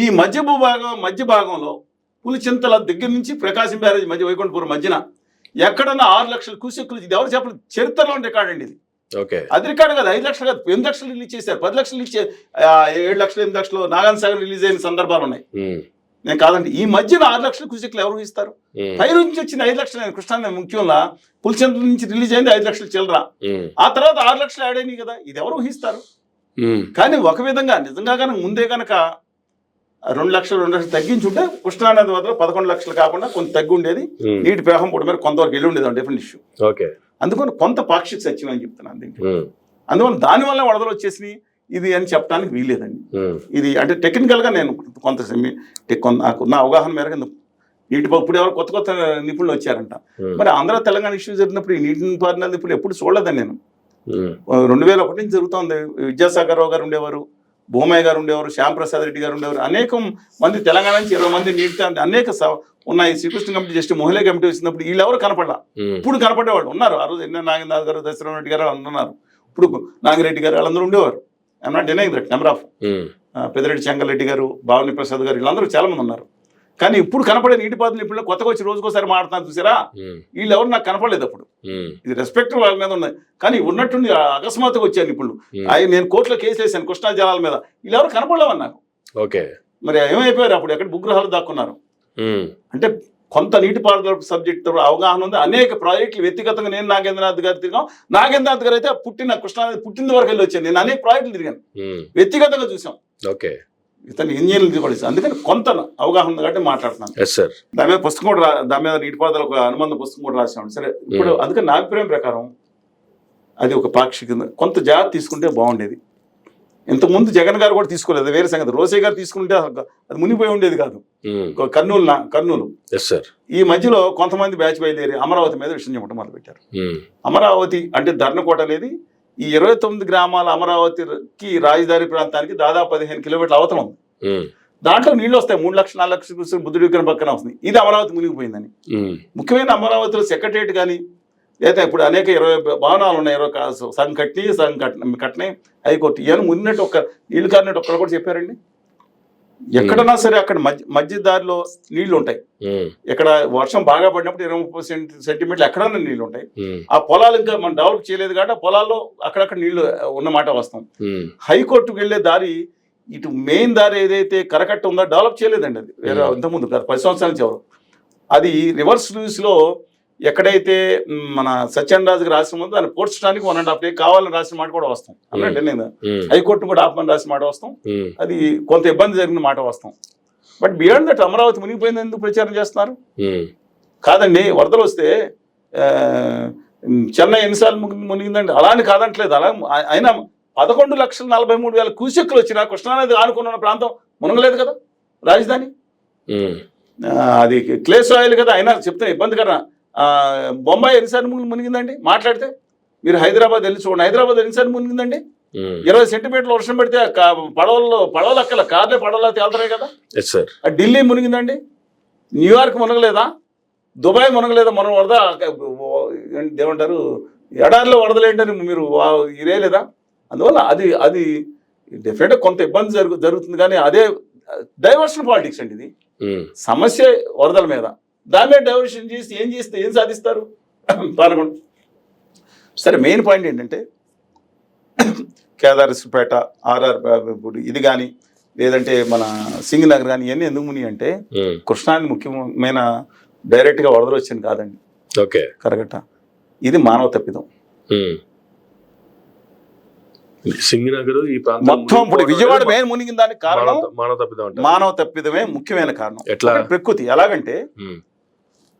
Speaker 2: ఈ మధ్య భాగంలో పులిచింతల దగ్గర నుంచి ప్రకాశం బ్యారేజ్ మధ్య వైకుంఠపురం మధ్యన ఎక్కడన్నా 6 లక్షల క్యూసెక్లు, ఇది ఎవరు చెప్పలేదు, చరిత్రలో రికార్డ్ అండి ఇది. అది రికార్డు కదా. 5 లక్షలు కాదు, 8 లక్షలు రిలీజ్ చేశారు, 10 లక్షలు రిలీజ్ 7 లక్షలు 8 లక్షలు నాగార్జున సాగర్ రిలీజ్ అయిన సందర్భాలు ఉన్నాయి. నేను కాదండి, ఈ మధ్యన 6 లక్షల క్యూసెక్లు ఎవరు ఇస్తారు? పై నుంచి వచ్చిన 5 లక్షలు కృష్ణా ముఖ్యంగా పులిచింతల నుంచి రిలీజ్ అయింది 5 లక్షలు చిల్లరా. ఆ తర్వాత 6 లక్షలు యాడ్ అయినాయి కదా, ఇది ఎవరు ఊహిస్తారు? కానీ ఒక విధంగా నిజంగా కనుక ముందే కనుక 2 లక్షలు తగ్గించుంటే కృష్ణానది వద్ద 11 లక్షలు కాకుండా కొంత తగ్గి ఉండేది. నీటి ప్రవాహం కూడా మరి కొంతవరకు వెళ్ళి ఉండేది, డిఫరెంట్ ఇష్యూ. అందుకని కొంత పాక్షిక సత్యం అని చెప్తున్నాను దీంట్లో. అందువల్ల దానివల్ల వరదలు వచ్చేసినాయి ఇది అని చెప్పడానికి వీల్లేదండి. ఇది అంటే టెక్నికల్గా నేను నాకున్న అవగాహన మేరకు నీటి ఇప్పుడు ఎవరు కొత్త నిపుణులు వచ్చారంట. మరి ఆంధ్ర తెలంగాణ ఇష్యూ జరిగినప్పుడు ఈ నీటి పారిన ఇప్పుడు ఎప్పుడు చూడలేదండి నేను. 2001 నుంచి జరుగుతుంది. విద్యాసాగర్ రావు గారు ఉండేవారు, భూమయ్య గారు ఉండేవారు, శ్యాంప్రసాద్ రెడ్డి గారు ఉండేవారు, అనేకం మంది తెలంగాణ నుంచి 20 మంది నీటి అనేక ఉన్నాయి. శ్రీకృష్ణ కమిటీ జస్ట్ మహిళా కమిటీ వచ్చినప్పుడు వీళ్ళు ఎవరు కనపడలా. ఇప్పుడు కనపడేవాళ్ళు ఉన్నారు. ఆ రోజు నాగేంద్రనాథ్ గారు, దశరథ రెడ్డి గారు ఉన్నారు. ఇప్పుడు నాగిరెడ్డి గారు వాళ్ళందరూ ఉండేవారు. I'm not denying that. Number of Peddireddy Shankar గారు, భావని ప్రసాద్ గారు వీళ్ళందరూ చాలా మంది ఉన్నారు. కానీ ఇప్పుడు కనపడే నీటిపారుదల ఇప్పుడు కొత్తగా వచ్చి రోజుకోసారి మాట్లాడుతున్నారు చూసారా, వీళ్ళు ఎవరు నాకు కనపడలేదు అప్పుడు. ఇది రెస్పెక్ట్ వాళ్ళ మీద ఉన్నాయి. కానీ ఉన్నట్టుండి అకస్మాత్తుగా వచ్చాను ఇప్పుడు. నేను కోర్టులో కేసు వేసాను కృష్ణా జలాల మీద, వీళ్ళు ఎవరు కనపడలేవని నాకు. మరి ఏమైపోయారు అప్పుడు? ఎక్కడ భూగృహాలు దాక్కున్నారు. అంటే కొంత నీటిపారుదల సబ్జెక్ట్ అవగాహన ఉంది. అనేక ప్రాజెక్టులు వ్యక్తిగతంగా నేను నాగేంద్రనాథ్ గారు తిరిగాం. నాగేంద్రనాథ్ గారు అయితే కృష్ణానది పుట్టిన వరకు వెళ్ళి వచ్చాను. నేను అనేక ప్రాజెక్టులు తిరిగాను, వ్యక్తిగతంగా చూసాం. ఇతను ఇంజనీర్లు కూడా. అందుకని కొంత అవగాహన ఉంది కాబట్టి మాట్లాడుతున్నాను. దాని మీద పుస్తకం కూడా దాని మీద నీటిపారుదల ఒక అనుబంధ పుస్తకం కూడా రాసాను. సరే, ఇప్పుడు అందుకని నా అభిప్రాయం ప్రకారం అది ఒక పాక్షిక కొంత జాగ్రత్త తీసుకుంటే బాగుండేది. ఇంతకుముందు జగన్ గారు కూడా తీసుకోలేదు, వేరే సంగతి. రోసే గారు తీసుకుంటే అది మునిగిపోయి ఉండేది కాదు. కర్నూలు ఈ మధ్యలో కొంతమంది బ్యాచ్ బయలుదేరి అమరావతి మీద విషయం చెప్పడం మొదలుపెట్టారు. అమరావతి అంటే ధర్మకోట అనేది ఈ 29 గ్రామాల అమరావతికి రాజధాని ప్రాంతానికి దాదాపు 15 కిలోమీటర్ల అవతల ఉంది. దాంట్లో నీళ్లు వస్తాయి, 3 లక్షలు 4 లక్షలు బుద్ధుడి విగ్రహం పక్కన వస్తుంది. ఇది అమరావతి మునిగిపోయిందని. ముఖ్యమైన అమరావతిలో సెక్రటరియట్ కానీ లేదా ఇప్పుడు అనేక 20 భవనాలు ఉన్నాయి, 20 సగం కట్టినాయి హైకోర్టు ఇవన్నీ మునిగినట్టు నీళ్లు కారినట్టు ఒక్కరు కూడా చెప్పారండి. ఎక్కడన్నా సరే అక్కడ మధ్య దారిలో నీళ్లు ఉంటాయి. ఎక్కడ వర్షం బాగా పడినప్పుడు 20-30 సెంటీమీటర్లు ఎక్కడన్నా నీళ్లు ఉంటాయి. ఆ పొలాలు ఇంకా మనం డెవలప్ చేయలేదు కాబట్టి ఆ పొలాల్లో అక్కడక్కడ నీళ్లు ఉన్నమాట వస్తాం. హైకోర్టుకు వెళ్లే దారి ఇటు మెయిన్ దారి ఏదైతే కరకట్ట ఉందో డెవలప్ చేయలేదండి. అది వేరే ఇంతకుముందు 10 సంవత్సరాల నుంచి ఎవరు అది రివర్స్ లూస్లో ఎక్కడైతే మన సత్యన్ రాజుకి రాసిన ముందు దాన్ని పోడ్చడానికి 1.5 day కావాలని రాసిన మాట కూడా వస్తాం అన్నట్టు. నేను హైకోర్టు కూడా ఆపమని రాసిన మాట వస్తాం, అది కొంత ఇబ్బంది జరిగిన మాట వస్తాం. బట్ బియాండ్ దట్ అమరావతి మునిగిపోయింది ఎందుకు ప్రచారం చేస్తున్నారు? కాదండి, వరదలు వస్తే చెన్నై ఎన్నిసార్లు మునిగిందండి, అలా అని కాదంటలేదు. అలా అయినా 11,43,000 క్యూసెక్కులు వచ్చినా కృష్ణానది ఆనుకున్న ప్రాంతం మునగలేదు కదా రాజధాని. అది క్లే సాయిల్ కదా, అయినా చెప్తే ఇబ్బంది కదా. బొంబాయి ఎన్నిసార్లు మునిగిందండి మాట్లాడితే? మీరు హైదరాబాద్ వెళ్ళి చూడండి, హైదరాబాద్ ఎన్నిసార్లు మునిగిందండి? 20 సెంటీమీటర్లు వర్షం పెడితే పడవలు అక్కల కార్లే పడవలో తేలుతున్నాయి కదా. ఢిల్లీ మునిగిందండి, న్యూయార్క్ మునగలేదా, దుబాయ్ మునగలేదా? మనం వరద ఏమంటారు ఎడారిలో వరదలేంటని మీరు ఇదే లేదా? అందువల్ల అది డెఫినెట్గా కొంత ఇబ్బంది జరుగుతుంది. కానీ అదే డైవర్షన్ పాలిటిక్స్ అండి. ఇది సమస్య వరదల మీద, దాని మీద డైవర్షన్ చేసి ఏం సాధిస్తారు పాల్గొండ. సరే, మెయిన్ పాయింట్ ఏంటంటే కేదారేశ్వరపేట ఆర్ఆర్ ఇది కానీ లేదంటే మన సింగనగర్ కానీ ఇవన్నీ ఎందుకు ముని అంటే కృష్ణాని ముఖ్యమైన డైరెక్ట్గా వరదలు వచ్చింది కాదండి.
Speaker 1: ఓకే,
Speaker 2: కరెక్టా? ఇది మానవ తప్పిదం.
Speaker 1: సింగనగర్ ఈ
Speaker 2: మొత్తం ఇప్పుడు విజయవాడ మెయిన్ మునిగిన దానికి కారణం మానవ తప్పిదమే ముఖ్యమైన కారణం.
Speaker 1: ఎట్లా?
Speaker 2: ప్రకృతి. ఎలాగంటే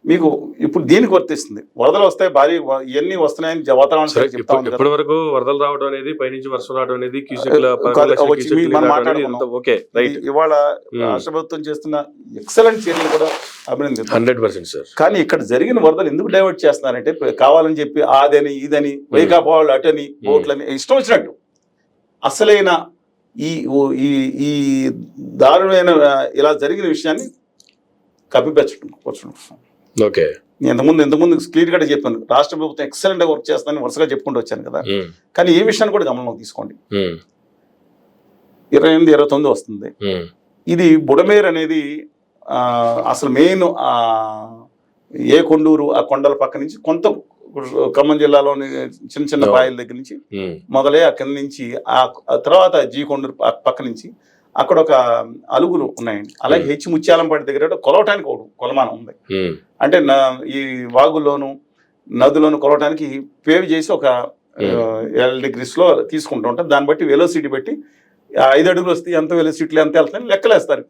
Speaker 2: మీకు ఇప్పుడు దీనికి వర్తిస్తుంది. వరదలు వస్తాయి, భారీ ఇవన్నీ వస్తున్నాయని వాతావరణం చెప్తా ఉంది.
Speaker 1: ఇప్పటి వరకు వరదలు రావడం అనేది, పైనుంచి వర్షం రావడం అనేది
Speaker 2: ఇవాళ రాష్ట్ర ప్రభుత్వం చేస్తున్న ఎక్సలెంట్ చర్యలు కూడా అభినందిస్తాం
Speaker 1: 100% సార్.
Speaker 2: కానీ ఇక్కడ జరిగిన వరదలు ఎందుకు డైవర్ట్ చేస్తున్నారంటే కావాలని చెప్పి అదని ఇదని వైకాపా వాళ్ళు అటని బోట్లని ఇష్టం వచ్చినట్టు అసలైన ఈ దారుణమైన ఇలా జరిగిన విషయాన్ని కప్పిపెట్టడం.
Speaker 1: ఓకే,
Speaker 2: నేను ఇంతకుముందు క్లియర్ గా చెప్పాను, రాష్ట్ర ప్రభుత్వం ఎక్సలెంట్ గా వర్క్ చేస్తుందని వరుసగా చెప్పుకుంటూ వచ్చాను కదా. కానీ ఈ విషయాన్ని కూడా గమనంలోకి తీసుకోండి. 28, 29 వస్తుంది. ఇది బుడమేరు అనేది అసలు మెయిన్ ఏ కొండూరు ఆ కొండల పక్క నుంచి కొంత ఖమ్మం జిల్లాలోని చిన్న చిన్న బాయిల దగ్గర నుంచి మొదలై అక్కడి నుంచి ఆ తర్వాత జీ కొండూరు పక్క నుంచి అక్కడ ఒక అలుగులు ఉన్నాయండి. అలాగే హెచ్ ముత్యాలంపాటి దగ్గర కొలవటానికి ఒక కొలమానం ఉంది. అంటే ఈ వాగుల్లోను నదులను కొలవటానికి పేవ్ చేసి ఒక L degrees లో తీసుకుంటూ ఉంటారు. దాన్ని బట్టి వెలోసిటీ బట్టి 5 అడుగులు వస్తే ఎంత వెలోసిటీలో ఎంత వెళ్తాయని లెక్కలేస్తారు,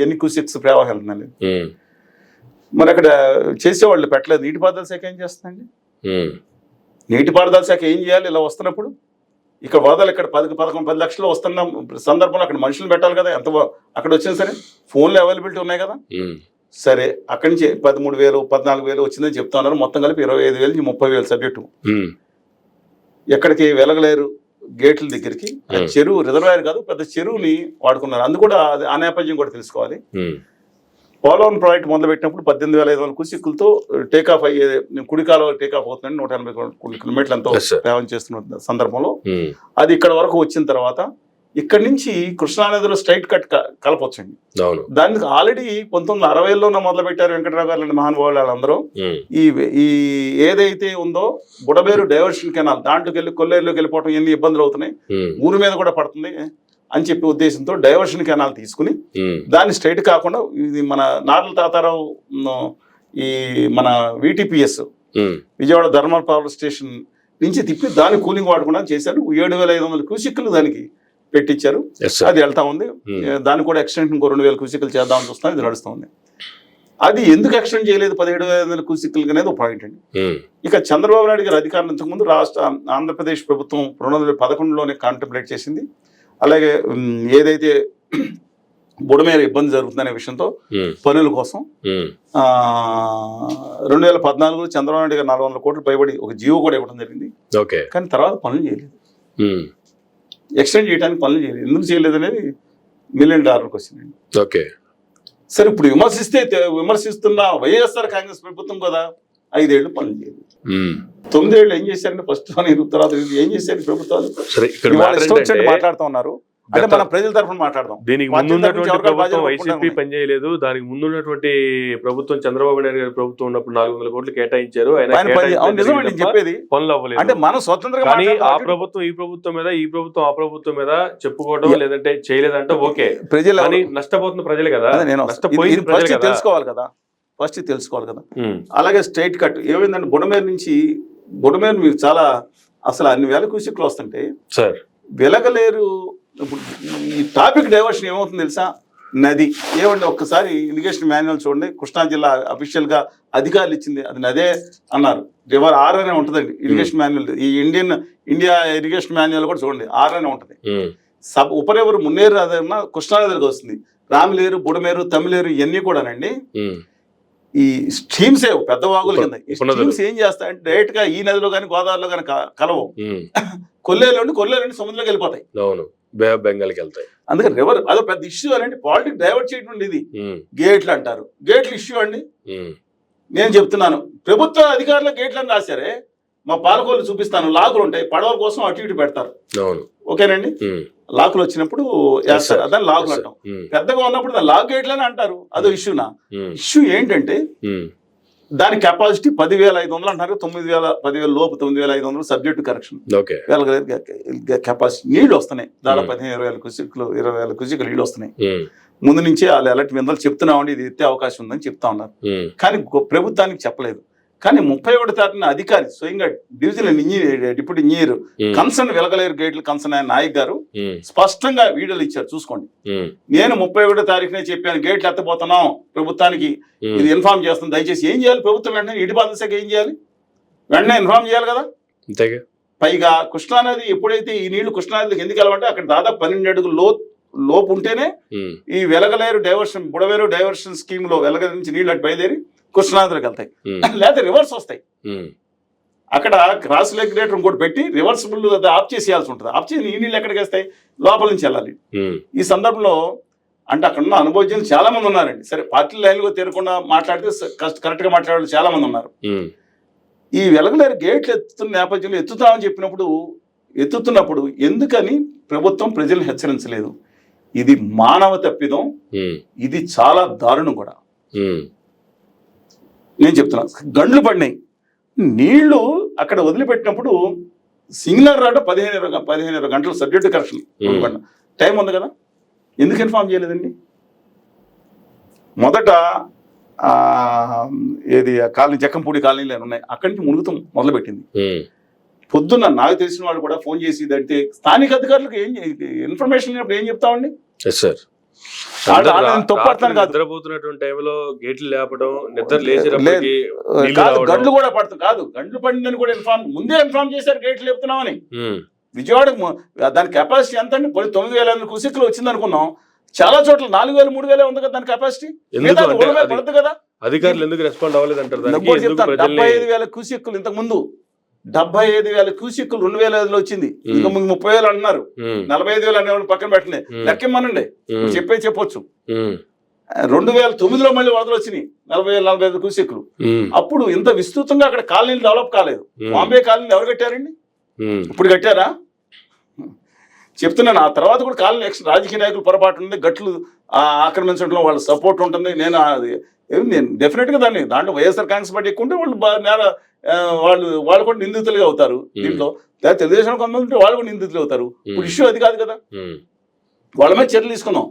Speaker 2: ఎన్ని క్యూసెక్స్ ప్రవాహం వెళ్తుందని. మరి అక్కడ చేసేవాళ్ళు పెట్టలేదు. నీటిపారుదల శాఖ ఏం చేస్తుందండి? నీటిపారుదల శాఖ ఏం చేయాలి ఇలా వస్తున్నప్పుడు? ఇక్కడ వరదలు ఇక్కడ 10 లక్షలు వస్తున్న సందర్భంలో అక్కడ మనుషులు పెట్టాలి కదా. ఎంత అక్కడ వచ్చినా సరే ఫోన్లు అవైలబిలిటీ ఉన్నాయి కదా. సరే, అక్కడి నుంచి 13,000 14,000 వచ్చిందని చెప్తా ఉన్నారు. మొత్తం కలిపి 25,000 నుంచి 30,000 సబ్జెక్టు. ఎక్కడికి వెలగలేరు గేట్ల దగ్గరికి చెరువు రిజర్వాయర్ కాదు, పెద్ద చెరువుని వాడుకున్నారు. అందుకు కూడా ఆ నేపథ్యం కూడా తెలుసుకోవాలి. పోలవరం ప్రాజెక్ట్ మొదలుపెట్టినప్పుడు 18,500 క్యూసెక్కులతో టేకాఫ్ అయ్యే కుడికాలో టేకాఫ్ అవుతుందండి. 180 కిలోమీటర్లు ఎంతో ప్రయాణం చేస్తున్న సందర్భంలో అది ఇక్కడ వరకు వచ్చిన తర్వాత ఇక్కడ నుంచి కృష్ణానదిలో స్ట్రైట్ కట్ కలపొచ్చండి. దానికి ఆల్రెడీ 1960లో మొదలు పెట్టారు వెంకటరావు గారు మహానుభావులు వాళ్ళందరూ. ఈ ఏదైతే ఉందో బుడమేరు డైవర్షన్ కెనాల్ దాంట్లోకి వెళ్ళి కొల్లేరులోకి వెళ్ళిపోవడం ఎన్ని ఇబ్బందులు అవుతున్నాయి, ఊరి మీద కూడా పడుతుంది అని చెప్పి ఉద్దేశంతో డైవర్షన్ కెనాల్ తీసుకుని దాన్ని స్ట్రైట్ కాకుండా ఇది మన నార్ల తాతారావు ఈ మన VTPS Vijayawada thermal power station నుంచి తిప్పి దాన్ని కూలింగ్ వాడకుండా చేశారు. 7,500 క్యూసెక్కులు దానికి పెట్టించారు. అది వెళ్తా ఉంది. దాన్ని కూడా ఎక్స్టెన్షన్ ఇంకో 2,000 క్యూసెక్కులు చేద్దామని చూస్తాం. ఇది నడుస్తూ ఉంది. అది ఎందుకు ఎక్స్టెండ్ చేయలేదు 17,500 క్యూసెక్కులు అనేది ఒక పాయింట్ అండి. ఇక చంద్రబాబు నాయుడు గారు అధికారం ఇంతకుముందు ఆంధ్రప్రదేశ్ ప్రభుత్వం 2011లోనే కాంటెంప్లేట్ చేసింది. అలాగే ఏదైతే బుడమేర ఇబ్బంది జరుగుతుందనే విషయంతో పనుల కోసం 2014 చంద్రబాబు నాయుడు గారు 400 కోట్లు పైబడి ఒక జీవో కూడా ఇవ్వడం జరిగింది. కానీ తర్వాత పనులు చేయలేదు, ఎక్స్టెండ్ చేయడానికి పనులు చేయలేదు. ఎందుకు చేయలేదు అనేది $1 మిలియన్ క్వశ్చన్ అండి. సరే, ఇప్పుడు విమర్శిస్తున్న వైఎస్ఆర్ కాంగ్రెస్ ప్రభుత్వం కదా 5 ఏళ్ళు పనులు చేయలేదు. 9 ఏళ్ళు ఏం చేశారంటే ఫస్ట్ తర్వాత ఏం చేశారు ప్రభుత్వాలు? మాట్లాడుతూ ఉన్నారు అంటే మనం ప్రజల తరఫున మాట్లాడదాం.
Speaker 1: దీనికి ముందున్నటువంటి ప్రభుత్వం వైసీపీ పనిచేయలేదు. దానికి ముందున్నటువంటి ప్రభుత్వం చంద్రబాబు నాయుడు గారి ప్రభుత్వం ఉన్నప్పుడు 400 కోట్లు కేటాయించారు,
Speaker 2: చెప్పేది పనులు అవ్వలేదు. అంటే మనం స్వతంత్రంగా
Speaker 1: కానీ ఆ ప్రభుత్వం ఈ ప్రభుత్వం మీద, ఈ ప్రభుత్వం ఆ ప్రభుత్వం మీద చెప్పుకోవడం లేదంటే చేయలేదంటే ఓకే, ప్రజలు నష్టపోతున్న ప్రజలే కదా, నష్టపోయింది ప్రజలు
Speaker 2: తెలుసుకోవాలి కదా, ఫస్ట్ తెలుసుకోవాలి కదా. అలాగే స్ట్రైట్ కట్ ఏమైందంటే బుడమేరు మీరు చాలా అసలు అన్ని వేల క్యూసెక్లు వస్తుంటే
Speaker 1: సార్
Speaker 2: వెలగలేరు. ఇప్పుడు ఈ టాపిక్ డైవర్షన్ ఏమవుతుంది తెలుసా? నది ఏమండి, ఒక్కసారి ఇరిగేషన్ మాన్యువల్ చూడండి, కృష్ణా జిల్లా అఫీషియల్ గా అధికారులు ఇచ్చింది అది నదే అన్నారు. రివర్ ఆర్ అనే ఉంటుందండి ఇరిగేషన్ మాన్యువల్. ఈ ఇండియా ఇరిగేషన్ మాన్యువల్ కూడా చూడండి ఆర్ అనే ఉంటుంది. ఉపరేవరు మున్నేరు అదన్నా కృష్ణానదికి వస్తుంది. రామిలేరు, బుడమేరు, తమిళేరు ఇవన్నీ కూడానండి ఈ స్ట్రీమ్స్ పెద్ద వాగుల కింద. ఈ స్ట్రీమ్స్ ఏం చేస్తాయంటే డైరెక్ట్ గా ఈ నదిలో కానీ గోదావరిలో కానీ కలవు. కొల్లేరు సముద్రంలోకి వెళ్ళిపోతాయి,
Speaker 1: బే ఆఫ్ బెంగాల్కి వెళ్తాయి.
Speaker 2: అందుకని రివర్ అదో పెద్ద ఇష్యూ అని పాలిటిక్స్ డైవర్ట్ చేయడం. ఇది గేట్లు అంటారు, గేట్లు ఇష్యూ అండి. నేను చెప్తున్నాను, ప్రభుత్వ అధికారులు గేట్లను రాశారే, మా పాలకోళ్ళు చూపిస్తాను, లాకులు ఉంటాయి, పడవల కోసం అటు ఇటు పెడతారు. ఓకేనండి, లాకులు వచ్చినప్పుడు వేస్తారు, అదని లాకులు అంటాం. పెద్దగా ఉన్నప్పుడు దాని లాక్ గేట్లని అంటారు, అదో ఇష్యూనా? ఇష్యూ ఏంటంటే దాని కెపాసిటీ 10,500 అంటారు, 10,000 లోపు 9,500 సబ్జెక్టు కరెక్షన్. కెపాసిటీ నీళ్లు వస్తున్నాయి, దాదాపు 15,000 క్యూసెక్లు 20,000 క్యూసెక్లు నీళ్లు వస్తున్నాయి. ముందు నుంచే వాళ్ళు ఎలాంటి విందలు చెప్తున్నామండి, ఇది ఎత్తే అవకాశం ఉందని చెప్తా ఉన్నారు. కానీ ప్రభుత్వానికి చెప్పలేదు. కానీ 31వ తారీఖున అధికారి స్వయంగా divisional engineer, deputy engineer concern వెలగలేరు గేట్లు కన్సర్న్ అయిన నాయక్ గారు స్పష్టంగా వీడియోలు ఇచ్చారు, చూసుకోండి. నేను 31వ తారీఖునే చెప్పాను గేట్లు ఎత్తపోతున్నాం, ప్రభుత్వానికి ఇది ఇన్ఫార్మ్ చేస్తుంది, దయచేసి ఏం చేయాలి ప్రభుత్వం? వెంటనే నీటిపారుదల శాఖ ఏం చేయాలి? వెంటనే ఇన్ఫార్మ్ చేయాలి కదా. పైగా కృష్ణానది ఎప్పుడైతే ఈ నీళ్లు కృష్ణానదికి ఎందుకు వెళ్ళమంటే అక్కడ దాదాపు 12 అడుగుల లోపు ఉంటేనే ఈ Velagaleru diversion, Budaveru diversion scheme లో వెలగలేరు నుంచి నీళ్ళు అటు బయలుదేరి కృష్ణానదిలోకి వెళ్తాయి, లేదా రివర్స్ వస్తాయి. అక్కడ క్రాస్ రెగ్యులేటర్ ఇంకోటి పెట్టి రివర్సిబుల్ ఆఫ్ చేసేయాల్సి ఉంటుంది. ఆఫ్ చేసి ఈ నీళ్ళు ఎక్కడికి వస్తాయి? లోపల నుంచి వెళ్ళాలి. ఈ సందర్భంలో అంటే అక్కడ ఉన్న అనుభవజ్ఞులు చాలా మంది ఉన్నారండి. సరే, పార్టీ లైన్లో తీరకుండా మాట్లాడితే కరెక్ట్ గా మాట్లాడే చాలా మంది ఉన్నారు. ఈ వెలగలేరు గేట్లు ఎత్తుతున్న నేపథ్యంలో ఎత్తుతామని ఎత్తుతున్నప్పుడు ఎందుకని ప్రభుత్వం ప్రజలను హెచ్చరించలేదు? ఇది మానవ తప్పిదం, ఇది చాలా దారుణం కూడా. నేను చెప్తున్నా, గండ్లు పడినాయి, నీళ్లు అక్కడ వదిలిపెట్టినప్పుడు సిగ్నల్ రావడం 15 గంటలు సబ్జెక్టు కరెక్షన్ టైం ఉంది కదా, ఎందుకు ఇన్ఫార్మ్ చేయలేదండి? మొదట ఏది కాలనీ జక్కంపూడి కాలనీలు ఉన్నాయి, అక్కడి నుంచి మునుగుతాం మొదలుపెట్టింది. పొద్దున్న నాకు తెలిసిన వాళ్ళు కూడా ఫోన్ చేసి అంటే స్థానిక అధికారులకు ఏం ఇన్ఫర్మేషన్ లేనప్పుడు ఏం చెప్తామండి?
Speaker 1: నిద్రపోతున్నటువంటి టైంలో గేట్లు లేపడం, నిద్ర
Speaker 2: గండ్లు కూడా పడుతుంది కాదు, గండ్లు పడిందని కూడా ముందే ఇన్ఫార్మ్ చేశారు గేట్లు లేపుతున్నామని. విజయవాడకు దాని కెపాసిటీ ఎంత అండి? 9,000 క్యూసెక్లు వచ్చింది అనుకున్నాం, చాలా చోట్ల 4,000 3,000 ఉంది కదా దాని కెపాసిటీ. పడుతుంది కదా,
Speaker 1: అధికారులు ఎందుకు రెస్పాండ్ అవ్వలేదు అంటారు?
Speaker 2: 75,000 క్యూసెక్లు ఇంతకు ముందు 75,000 క్యూసెక్లు 2005లో వచ్చింది, ఇంకా 30,000 అంటున్నారు, 45,000 అనేవాళ్ళు పక్కన పెట్టండి, లెక్కమనండి, చెప్పొచ్చు. 2009లో మళ్ళీ వరదలు వచ్చినాయి 40,000-45,000 క్యూసెక్లు. అప్పుడు ఇంత విస్తృతంగా అక్కడ కాలనీలు డెవలప్ కాలేదు. బాంబే కాలనీలు ఎవరు కట్టారండి? ఇప్పుడు కట్టారా? చెప్తున్నాను. ఆ తర్వాత కూడా కాలనీ రాజకీయ నాయకులు పొరపాటు ఉంది, గట్లు ఆక్రమించడంలో వాళ్ళ సపోర్ట్ ఉంటుంది. నేను డెఫినెట్ గా దాంట్లో వైఎస్ఆర్ కాంగ్రెస్ పార్టీ ఎక్కువ ఉంటే వాళ్ళు కూడా నిందితులుగా అవుతారు. దీంట్లో తెలుగుదేశం కొంతమంది ఉంటే వాళ్ళు కూడా నిందితులు అవుతారు. ఇప్పుడు ఇష్యూ అది కాదు కదా, వాళ్ళ మీద చర్యలు తీసుకున్నాం.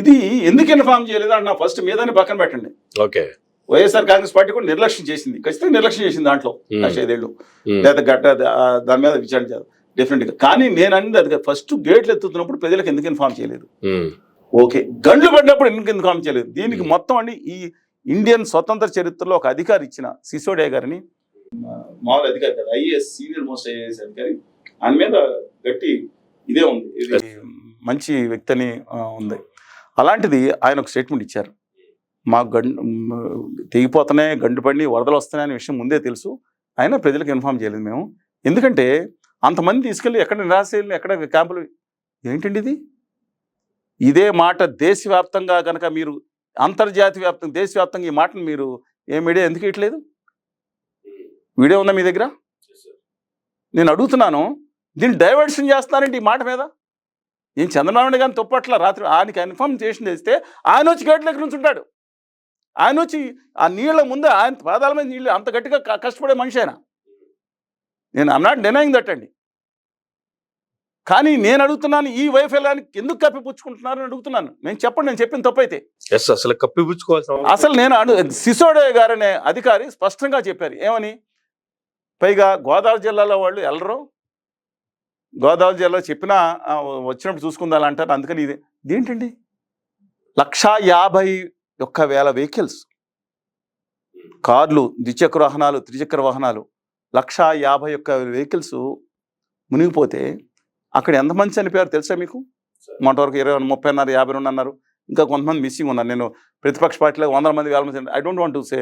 Speaker 2: ఇది ఎందుకు ఇన్ఫార్మ్ చేయలేదు అంటే ఫస్ట్ మీదని పక్కన పెట్టండి. వైఎస్ఆర్ కాంగ్రెస్ పార్టీ కూడా నిర్లక్ష్యం చేసింది, ఖచ్చితంగా నిర్లక్ష్యం చేసింది దాంట్లో 5 ఏళ్ళు, లేదా దాని మీద విచారణ చేయాలి డెఫినెట్ గా. కానీ నేను అనేది అది ఫస్ట్ గేట్లు ఎత్తుతున్నప్పుడు ప్రజలకు ఎందుకు ఇన్ఫార్మ్ చేయలేదు? ఓకే, గండ్లు పడినప్పుడు ఎందుకు ఇన్ఫార్మ్ చేయలేదు? దీనికి మొత్తం అండి ఈ ఇండియన్ స్వతంత్ర చరిత్రలో ఒక అధికారి ఇచ్చిన సిసోడియా గారిని, మామూలు అధికారి కదా, ఐఏఎస్ సీనియర్ మోస్ట్ ఐఏఎస్ అధికారి, ఆయన మీద గట్టి ఇదే ఉంది. ఇది మంచి వ్యక్తి అని ఉంది. అలాంటిది ఆయన ఒక స్టేట్మెంట్ ఇచ్చారు, మాకు తెగిపోతున్నాయి, గండు పడి వరదలు వస్తున్నాయి అనే విషయం ముందే తెలుసు, అయినా ప్రజలకు ఇన్ఫార్మ్ చేయలేదు మేము. ఎందుకంటే అంతమంది తీసుకెళ్ళి ఎక్కడ నిరాశలు, ఎక్కడ క్యాంపులు, ఏంటండి ఇది? ఇదే మాట దేశవ్యాప్తంగా కనుక మీరు అంతర్జాతీయ వ్యాప్తంగా దేశవ్యాప్తంగా ఈ మాటను మీరు ఏ మీడియా ఎందుకు ఇట్లేదు? వీడియో ఉందా మీ దగ్గర? నేను అడుగుతున్నాను, దీన్ని డైవర్షన్ చేస్తున్నారండి ఈ మాట మీద. నేను చంద్రబాబు నాయుడు గారిని తప్పట్ల, రాత్రి ఆయనకి ఇన్ఫార్మ్ చేసి తెస్తే ఆయన వచ్చి గేట్ల దగ్గర నుంచి ఉంటాడు, ఆయన వచ్చి ఆ నీళ్ళ ముందే ఆయన పాదాల మీద నీళ్ళు అంత గట్టిగా కష్టపడే మనిషి ఆయన. నేను ఐమ్ నాట్ డినయింగ్ దట్ అండి. కానీ నేను అడుగుతున్నాను, ఈ వైఫల్యానికి ఎందుకు కప్పిపుచ్చుకుంటున్నారని అడుగుతున్నాను. నేను చెప్పండి, నేను చెప్పిన తప్పైతే.
Speaker 1: అసలు కప్పిపుచ్చుకోవాల్సిన
Speaker 2: అసలు నేను సిసోడే గారనే అధికారి స్పష్టంగా చెప్పారు ఏమని, పైగా గోదావరి జిల్లాలో వాళ్ళు వెళ్ళరు, గోదావరి జిల్లాలో చెప్పినా వచ్చినప్పుడు చూసుకుందాం అంటారు. అందుకని ఇదేంటండి, 151,000 వెహికల్స్, కార్లు, ద్విచక్ర వాహనాలు, త్రిచక్ర వాహనాలు, 151,000 వెహికల్స్ మునిగిపోతే అక్కడ ఎంతమంది చనిపోయారు తెలుసా మీకు? మొన్నవరకు 20, 30, 50 అన్నారు. ఇంకా కొంతమంది మిస్సింగ్ ఉన్నారు. నేను ప్రతిపక్ష పార్టీలో 100 మంది 1000 మంది, I don't want to say,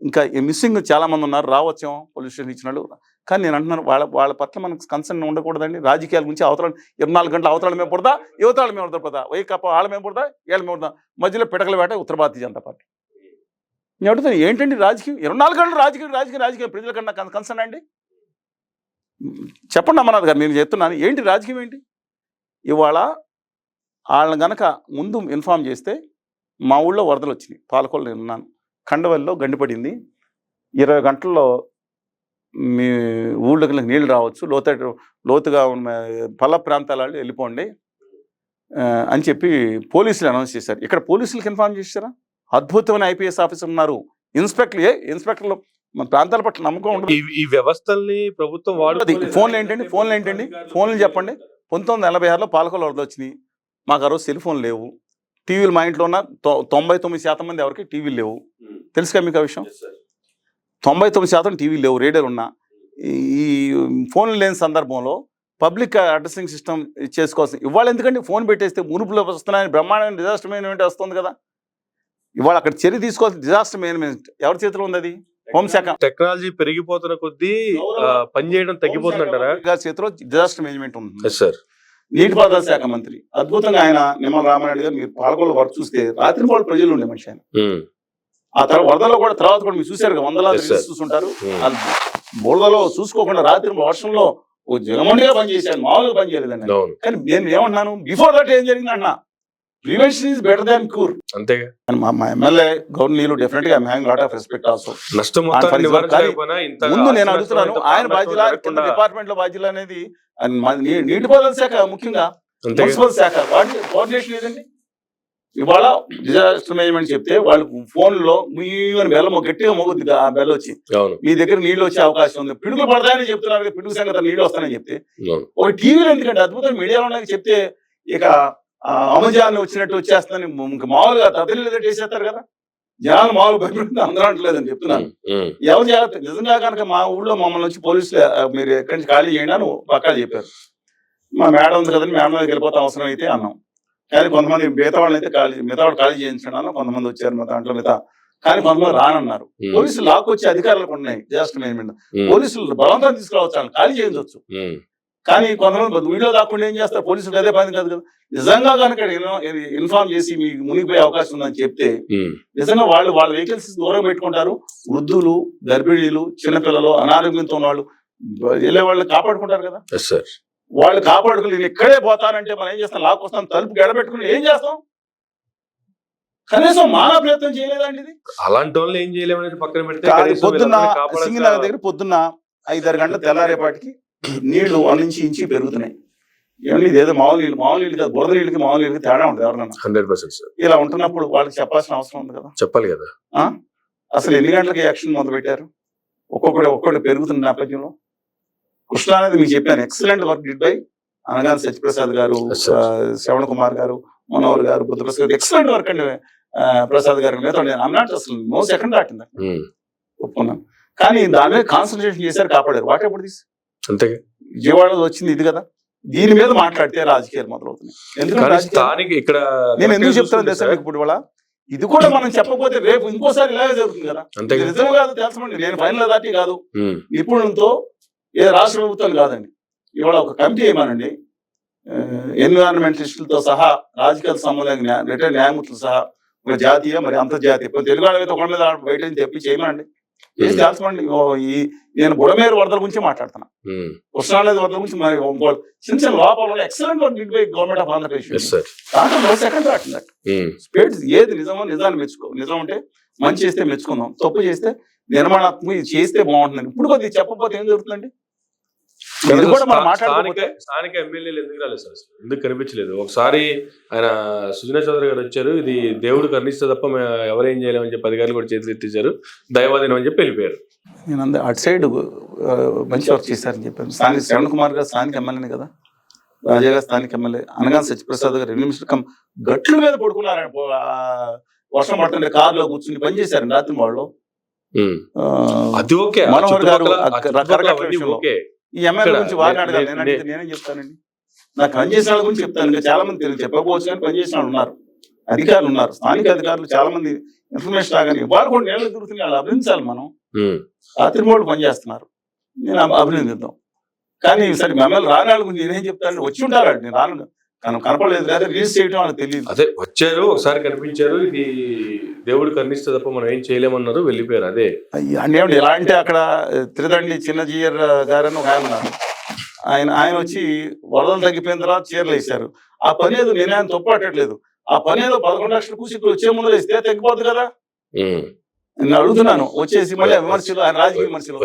Speaker 2: ఇంకా మిస్సింగ్ చాలా మంది ఉన్నారు, రావచ్చేమో పోలీస్ స్టేషన్ ఇచ్చిన వాళ్ళు. కానీ నేను అంటున్నాను, వాళ్ళ పట్ల మనకు కన్సర్న్ ఉండకూడదండి. రాజకీయాల గురించి అవతల 24 గంటల అవతల మేము పడదా, యువతల మేము పడదా, వైకాపా వాళ్ళ మేము పడదా, వీళ్ళ మేము పడదా, మధ్యలో పిడకల వేట ఉత్తర భారతీయ జనతా పార్టీ. నేను అడుగుతాను, ఏంటండి రాజకీయం? 24 గంటలు రాజకీయం ప్రజల కన్నా కన్సర్న్ అండి? చెప్పండి అమ్మనాథ్ గారు, నేను చెప్తున్నాను, ఏంటి రాజకీయం ఏంటి? ఇవాళ వాళ్ళని గనక ముందు ఇన్ఫార్మ్ చేస్తే, మా ఊళ్ళో వరదలు వచ్చినాయి, పాలకొల్లు నేను ఉన్నాను, కండవల్లో గండిపడింది, 20 గంటల్లో మీ ఊళ్ళోకి నీళ్ళు రావచ్చు, లోతుగా ఉన్న పల్ల ప్రాంతాల వాళ్ళు వెళ్ళిపోండి అని చెప్పి పోలీసులు అనౌన్స్ చేశారు. ఇక్కడ పోలీసులకు ఇన్ఫార్మ్ చేశారా? అద్భుతమైన ఐపీఎస్ ఆఫీసర్ ఉన్నారు, ఇన్స్పెక్టర్లు మన ప్రాంతాల పట్ల నమ్మకం ఉండదు.
Speaker 1: ఈ వ్యవస్థల్ని ప్రభుత్వం వాడుతుంది.
Speaker 2: ఫోన్లు ఏంటండి, ఫోన్లు చెప్పండి. 1986లో పాలకొల్లు వరద వచ్చినాయి, మాకు ఆ రోజు సెల్ ఫోన్ లేవు, టీవీలు మా ఇంట్లో ఉన్న 99% మంది ఎవరికి టీవీలు లేవు, తెలుసుగా మీకు ఆ విషయం? 99% టీవీలు లేవు, రేడియోలు ఉన్నా. ఈ ఫోన్లు లేని సందర్భంలో పబ్లిక్ అడ్రసింగ్ సిస్టమ్ చేసుకోవాల్సింది. ఇవాళ ఎందుకంటే ఫోన్ పెట్టేస్తే మునుపులో వస్తున్నాయని బ్రహ్మాండమైన డిజాస్టర్ మేనేజ్మెంట్ వస్తుంది కదా. ఇవాళ అక్కడ చర్య తీసుకోవాల్సిన డిజాస్టర్ మేనేజ్మెంట్ ఎవరి చేతిలో ఉంది? అది హోంశాఖ.
Speaker 1: టెక్నాలజీ పెరిగిపోతున్న కొద్దీ పనిచేయడం తగ్గిపోతుందంటారా?
Speaker 2: చేతిలో డిజాస్టర్ మేనేజ్మెంట్ ఉంది
Speaker 1: సార్.
Speaker 2: నీటిపారుదల శాఖ మంత్రి అద్భుతంగా ఆయన నిమ్మల రామారెడ్డి గారు, మీరు పాలకొల్లు వర్క్ చూస్తే రాత్రి కూడా ప్రజలు ఉండే మనిషి ఆయన. ఆ తర్వాత వరదలో కూడా తర్వాత కూడా మీరు చూసారు, 100 చూస్తుంటారు. బురదలో చూసుకోకుండా రాత్రి వర్షంలో జగమండిగా పనిచేశాను, మామూలుగా పని చేయలేదండి. కానీ నేను ఏమన్నాను, బిఫోర్ దట్ ఏం జరిగింది అన్నా, prevention is better than cure.
Speaker 1: అంతేగా.
Speaker 2: మా ఎమ్మెల్యే గవర్నీలు డెఫినెట్ గా I'm having lot of respect also. ముందు నేను అడుగుతున్నాను, ఆయన బాధ్యత కింద డిపార్ట్మెంట్ లో బాధ్యత అనేది నీటిపారుదల శాఖ, ముఖ్యంగా మున్సిపల్ శాఖ కోఆర్డినేషన్ ఏదండి? ఇవాళ డిజాస్టర్ మేనేజ్మెంట్ చెప్తే వాళ్ళు ఫోన్లో బెల్ల గట్టిగా మోగుద్ది, ఆ బెల్ల వచ్చి మీ దగ్గర నీళ్ళు వచ్చే అవకాశం ఉంది, పిడుగులు పడతాయని చెప్తున్నారు, పిడుగు సంగతి నీళ్ళు వస్తాయని చెప్తే ఒక టీవీలో ఎందుకంటే అద్భుతం మీడియాలో చెప్తే ఇక అమజాన్ వచ్చినట్టు వచ్చేస్తుందని మామూలుగా తదిలీలు వేసేస్తారు కదా, జనాలు మామూలు భయపడుతుంది, అందరూ అంటలేదని చెప్తున్నాను. ఎవరు జాగ్రత్త, నిజంగా కనుక మా ఊళ్ళో మమ్మల్ని వచ్చి పోలీసులు మీరు ఎక్కడి నుంచి ఖాళీ చేయండి అని పక్కా చెప్పారు. మా మేడం ఉంది కదండి, మేడం దగ్గరికి వెళ్ళిపోతే అవసరం అయితే అన్నాం. కానీ కొంతమంది మిగతా వాళ్ళని అయితే మిగతా వాళ్ళు ఖాళీ చేయించడం, కొంతమంది వచ్చారు దాంట్లో కానీ కొంతమంది రానన్నారు. పోలీసులు లాక్ వచ్చే అధికారులకు ఉన్నాయి డిజాస్టర్ మేనేజ్మెంట్, పోలీసులు బలవంతం తీసుకురావచ్చు, ఖాళీ చేయించవచ్చు. కానీ కొంతమంది వీడియో దాక్కుండా ఏం చేస్తారు, పోలీసులు అదే పని కాదు కదా. నిజంగా కనుక ఇన్ఫార్మ్ చేసి మీకు మునిగిపోయే అవకాశం ఉందని చెప్తే నిజంగా వాళ్ళ వెహికల్స్ దూరం పెట్టుకుంటారు. వృద్ధులు, గర్భిణీలు, చిన్నపిల్లలు, అనారోగ్యంతో ఉన్న వాళ్ళు వెళ్ళే వాళ్ళు కాపాడుకుంటారు కదా. వాళ్ళు కాపాడుకుని నేను ఇక్కడే పోతానంటే మనం ఏం చేస్తాం, లాక్ వస్తాం, తలుపు గడబెట్టుకుని ఏం చేస్తాం? కనీసం మానవ ప్రయత్నం చేయలేదండి ఇది.
Speaker 1: అలాంటి వాళ్ళు ఏం చేయలేమనేది పక్కన పెడితే,
Speaker 2: పొద్దున్న సింగనగర్ దగ్గర పొద్దున్న 5-6 గంటల తెల్లారేపాటికి నీళ్లు 1 ఇంచి పెరుగుతున్నాయి. ఏమన్నా ఇదేదో మామూలు నీళ్ళు కాదు, బురద నీళ్ళకి మామూలు నీళ్ళకి తేడా ఉంటుంది ఎవరన్నా.
Speaker 1: 100%
Speaker 2: ఇలా ఉంటున్నప్పుడు వాళ్ళకి చెప్పాల్సిన అవసరం ఉంది కదా.
Speaker 1: చెప్పాలి కదా.
Speaker 2: అసలు ఎన్ని గంటలకి యాక్షన్ మొదలు పెట్టారు? ఒక్కొక్కటి పెరుగుతున్న నేపథ్యంలో కృష్ణ అనేది మీకు చెప్పాను, excellent work did buy Anagani Satyaprasad గారు, శ్రవణ్ కుమార్ గారు, మనోహర్ గారు, బుద్ధప్రసాద్ గారు, ఎక్సలెంట్ వర్క్ అండి. ప్రసాద్ గారు మీద అన్నాడు, అసలు నో సెకండ్ దాటింది ఒప్పుకున్నాను. కానీ దాని మీద కాన్సన్ట్రేషన్ చేశారు, కాపాడారు. వాట్ ఎప్పుడు తీసి
Speaker 1: అంతే.
Speaker 2: విజయవాడలో వచ్చింది ఇది కదా, దీని మీద మాట్లాడితే రాజకీయాలు మొదలవుతున్నాయి. ఎందుకంటే
Speaker 1: కానీ స్థానిక ఇక్కడ
Speaker 2: నేను ఎందుకు చెప్తాను తెలుసా మీకు ఇప్పుడు ఇవాళ ఇది కూడా మనం చెప్పకపోతే రేపు ఇంకోసారి ఇలాగే జరుగుతుంది కదా.
Speaker 1: అంతే కదా.
Speaker 2: నిజం కాదు తెలుసమండి, నేను ఫైనల్ అథారిటీ కాదు, నిపుణులతో ఏ రాష్ట్ర ప్రభుత్వాలు కాదండి. ఇవాళ ఒక కమిటీ ఏమానండి, ఎన్విరాన్మెంటలిస్టులతో సహా రాజకీయ సంబంధం రిటైర్డ్ న్యాయమూర్తులు సహా ఒక జాతీయ మరి అంతర్జాతీయ తెలుగు వాళ్ళైతే ఒకరి మీద బయట నుంచి తెప్పి చేయమండి. ఏం తెలుసమండి, నేను బుడమేరు వరదల గురించి మాట్లాడుతున్నా, కృష్ణానది వరదల గురించి మరి చిన్న చిన్న లోపాలు ఎక్సలెంట్ గవర్నమెంట్ ఆఫ్ ఆంధ్రప్రదేశ్ దాంట్లో సెకండ్ స్టేట్స్ ఏది నిజమో నిజాన్ని మెచ్చుకో. నిజం అంటే మంచి చేస్తే మెచ్చుకుందాం, తప్పు చేస్తే నిర్మాణాత్మక ఇది చేస్తే బాగుంటుందని. ఇప్పుడు కొద్దిగా చెప్పకపోతే ఏం జరుగుతుందండి? ఇది కూడా మనం మాట్లాడుకోకపోతే
Speaker 1: స్థానిక ఎమ్మెల్యేలు ఎందుకు రాలేదు సార్, ఎందుకు కనిపించలేదు? ఒకసారి ఆయన సుజనా చౌదరి గారు వచ్చారు, ఇది దేవుడు కర్ణిస్తే తప్ప ఎవరేం చేయలేమని చెప్పి అధికారులు కూడా చేతులు ఎత్తించారు, దైవాధీనం అని చెప్పి వెళ్ళిపోయారు.
Speaker 2: నేను అందరూ అటు సైడ్ మంచి వర్క్ చేశారని చెప్పాను. స్థానిక శ్రవణ్ కుమార్ గారు స్థానిక ఎమ్మెల్యేనే కదా, రాజా గారు స్థానిక ఎమ్మెల్యే, అనగాని సత్యప్రసాద్ గారు మినిస్టర్ గట్ల మీద పడుకున్నారని, వర్షం పడుతుంటే కారులో కూర్చుని పనిచేశారండి రాత్రి వాళ్ళు.
Speaker 1: అది ఓకే,
Speaker 2: మనోహర్ గారు ఈ ఎమ్మెల్యే గురించి వారిని అడగాలి, నేనేం చెప్తానండి, నాకు పనిచేసిన వాళ్ళ గురించి చెప్తాను. ఇంకా చాలా మంది తెలియదు, చెప్పకపోవచ్చు కానీ పనిచేసిన వాళ్ళు ఉన్నారు, అధికారులు ఉన్నారు, స్థానిక అధికారులు చాలా మంది ఇన్ఫర్మేషన్ రాగానే వాళ్ళు కూడా నేల దొరుకుతుంది, వాళ్ళు అభినందించాలి. మనం రాత్రి వాళ్ళు పనిచేస్తున్నారు, నేను అభినందిద్దాం. కానీ సరే ఎమ్మెల్యే రాని వాళ్ళ గురించి నేనేం చెప్తాను, వచ్చి ఉంటారు, నేను రాను కనపడలేదు లేదా రిలీజ్ చేయడం వాళ్ళకి తెలియదు.
Speaker 1: అదే వచ్చారు, ఒకసారి కనిపించారు, ఇది దేవుడు కర్ణిస్తే తప్ప మనం ఏం చేయలేమన్నారు, వెళ్ళిపోయారు. అదే
Speaker 2: అంటే ఎలా అంటే అక్కడ తిరుదండి చిన్నజీయర్ గారని ఒక ఆయన ఉన్నారు, ఆయన వచ్చి వరదలు తగ్గిపోయిన తర్వాత చీరలు వేశారు. ఆ పని ఏదో నేను ఆయన తప్పట్టట్లేదు, ఆ పని ఏదో 11 లక్షల కూసి ఇక్కడ వచ్చే ముందు ఇస్తే తగ్గిపోద్ది కదా. నేను అడుగుతున్నాను, వచ్చేసి మళ్ళీ విమర్శలు, ఆయన రాజకీయ విమర్శలు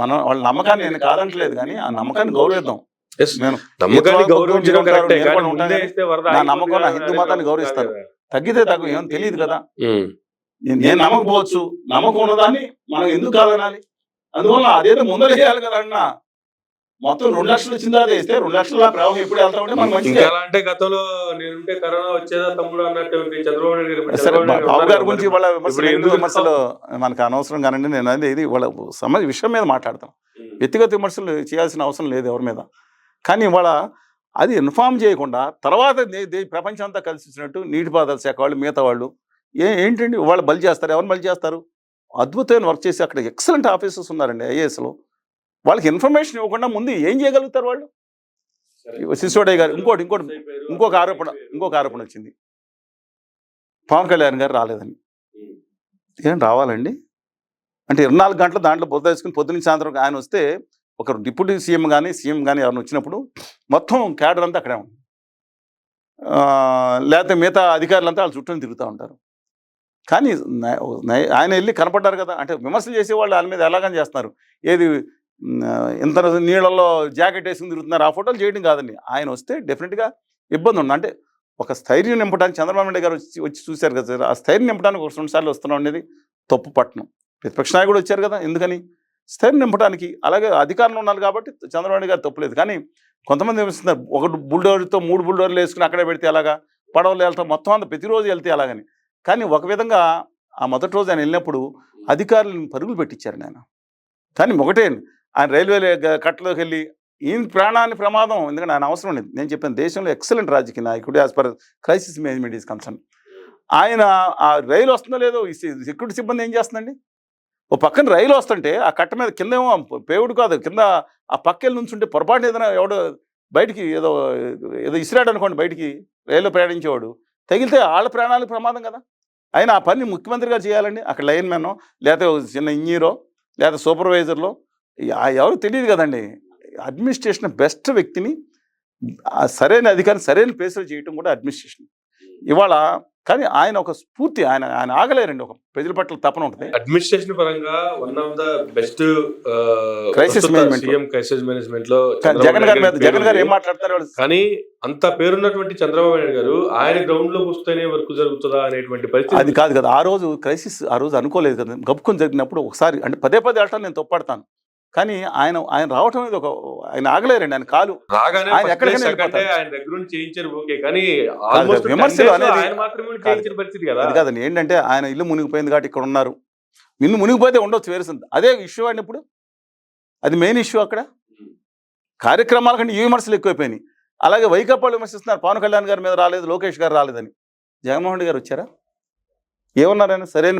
Speaker 2: మనం వాళ్ళ నమ్మకాన్ని నేను కాదంటలేదు, కానీ ఆ నమ్మకాన్ని గౌరవిద్దాం. నా నమ్మకం నా హిందూ మతాన్ని గౌరవిస్తాను, తగ్గితే తగ్గు ఏమో తెలియదు కదా. నేను నమ్మకపోవచ్చు, నమ్మకం ఉన్నదాన్ని మనం ఎందుకు కాదనాలి? అందువల్ల అదేదో ముందర చేయాలి కదా అన్న. మొత్తం 2 లక్షలు వచ్చిందా వేస్తే 2 లక్షల ప్రవాహం ఎప్పుడు వెళ్తా ఉంటే మనం మంచిగా.
Speaker 1: అంటే గతంలో నేనుంటే కరోనా వచ్చేదా తమ్ముడు అన్నట్టు చంద్రబాబు నాయుడు
Speaker 2: బాబు గారి గురించి వాళ్ళ విమర్శలు మనకు అనవసరం కానండి. నేను అనేది ఇది వాళ్ళ విషయం మీద మాట్లాడతాను, వ్యక్తిగత విమర్శలు చేయాల్సిన అవసరం లేదు ఎవరి మీద. కానీ వాళ్ళ అది ఇన్ఫార్మ్ చేయకుండా తర్వాత ప్రపంచం అంతా కలిసి వచ్చినట్టు నీటిపారుదల శాఖ వాళ్ళు మిగతా వాళ్ళు ఏంటండి వాళ్ళు బలి చేస్తారు. ఎవరిని బలి చేస్తారు? అద్భుతమైన వర్క్ చేసి అక్కడ ఎక్సలెంట్ ఆఫీసర్స్ ఉన్నారండి ఐఏఎస్లో. వాళ్ళకి ఇన్ఫర్మేషన్ ఇవ్వకుండా ముందు ఏం చేయగలుగుతారు వాళ్ళు? సిసోడయ్య గారు ఇంకొక ఆరోపణ వచ్చింది, పవన్ కళ్యాణ్ గారు రాలేదని. ఏం రావాలండి అంటే 24 గంటలు దాంట్లో బుద్ధ వేసుకుని పొద్దున్న సాయంత్రం ఆయన వస్తే ఒక డిప్యూటీ సీఎం కానీ ఎవరైనా వచ్చినప్పుడు మొత్తం క్యాడర్ అంతా అక్కడే ఉంది, లేకపోతే మిగతా అధికారులంతా వాళ్ళ చుట్టూ తిరుగుతూ ఉంటారు. కానీ ఆయన వెళ్ళి కనపడ్డారు కదా, అంటే విమర్శలు చేసేవాళ్ళు వాళ్ళ మీద ఎలాగని చేస్తున్నారు. ఏది ఇంత నీళ్ళల్లో జాకెట్ వేసుకుని తిరుగుతున్నారు, ఆ ఫోటోలు చేయడం కాదండి. ఆయన వస్తే డెఫినెట్గా ఇబ్బంది ఉంది. అంటే ఒక స్థైర్యం నింపడానికి చంద్రబాబు నాయుడు గారు వచ్చి చూశారు కదా సార్, ఆ స్థైర్యం నింపడానికి ఒక 2 సార్లు వస్తున్నాం అనేది తప్పు పట్టణం. ప్రతిపక్ష నాయకుడు వచ్చారు కదా, ఎందుకని స్థైర్యం నింపడానికి. అలాగే అధికారంలో ఉన్నారు కాబట్టి చంద్రబాబు నాయుడు గారు తప్పులేదు. కానీ కొంతమంది ఏమిస్తున్నారు, ఒక బుల్డోర్తో 3 బుల్డోర్లు వేసుకుని అక్కడే పెడితే అలాగా, పడవలు వెళ్తాం మొత్తం అంతా ప్రతిరోజు వెళ్తే అలాగని. కానీ ఒక విధంగా ఆ మొదటి రోజు ఆయన వెళ్ళినప్పుడు అధికారులను పరుగులు పెట్టించారు ఆయన. కానీ ఒకటే ఆయన రైల్వే కట్టలోకి వెళ్ళి ఈయన ప్రాణాన్ని ప్రమాదం, ఎందుకంటే ఆయన అవసరం లేదు. నేను చెప్పాను దేశంలో ఎక్సలెంట్ రాజకీయ నాయకుడు as per crisis management is concern. ఆయన ఆ రైలు వస్తుందో లేదో ఈ సెక్యూరిటీ సిబ్బంది ఏం చేస్తుందండి, ఓ పక్కన రైలు వస్తుంటే ఆ కట్ట మీద కింద ఏమో పేవుడు కాదు, కింద ఆ పక్కెళ్ళి నుంచుంటే పొరపాటు ఏదైనా ఎవడో బయటికి ఏదో ఇసిరాడు అనుకోండి, బయటికి రైల్లో ప్రయాణించేవాడు తగిలితే వాళ్ళ ప్రాణాలకు ప్రమాదం కదా. అయినా ఆ పని ముఖ్యమంత్రి గారు చేయాలండి. అక్కడ లైన్ మ్యానో లేకపోతే చిన్న ఇంజనీరో లేకపోతే సూపర్వైజర్లో ఎవరు తెలియదు కదండి. అడ్మినిస్ట్రేషన్ బెస్ట్ వ్యక్తిని సరైన అధికారిని సరైన ప్లేస్లో చేయటం కూడా అడ్మినిస్ట్రేషన్ ఇవాళ. కానీ ఆయన ఒక స్ఫూర్తి, ఆయన ఆగలేరండి. ఒక ప్రజల పట్ల తపన ఉంటుంది.
Speaker 1: అడ్మినిస్ట్రేషన్ పరంగా one of the best
Speaker 2: crisis
Speaker 1: management లో
Speaker 2: జగన్ గారు ఏం మాట్లాడతారు.
Speaker 1: కానీ అంత పేరున్నటువంటి చంద్రబాబు నాయుడు గారు ఆయన గ్రౌండ్ లోకి వస్తేనే వర్క్ జరుగుతుందా అనేటువంటి పరిస్థితి.
Speaker 2: అది కాదు కదా, ఆ రోజు అనుకోలేదు కదా. గప్పుకొని జరిగినప్పుడు ఒకసారి అంటే పదే వెళ్ళటం నేను తప్పడతాను. కానీ ఆయన రావటం అనేది ఆయన ఆగలేరండి. ఆయన కాలు
Speaker 1: రాగానే
Speaker 2: విమర్శలు అనేది కాదండి. ఏంటంటే ఆయన ఇల్లు మునిగిపోయింది కాబట్టి ఇక్కడ ఉన్నారు. ఇల్లు మునిగిపోతే ఉండొచ్చు వేరుసింది, అదే ఇష్యూ అండి. ఇప్పుడు అది మెయిన్ ఇష్యూ అక్కడ. కార్యక్రమాల కంటే ఈ విమర్శలు ఎక్కువైపోయినాయి. అలాగే వైకాపాలు విమర్శిస్తున్నారు, పవన్ కళ్యాణ్ గారి మీద రాలేదు, లోకేష్ గారు రాలేదని. జగన్మోహన్ రెడ్డి గారు వచ్చారా? ఏమన్నారైనా సరైన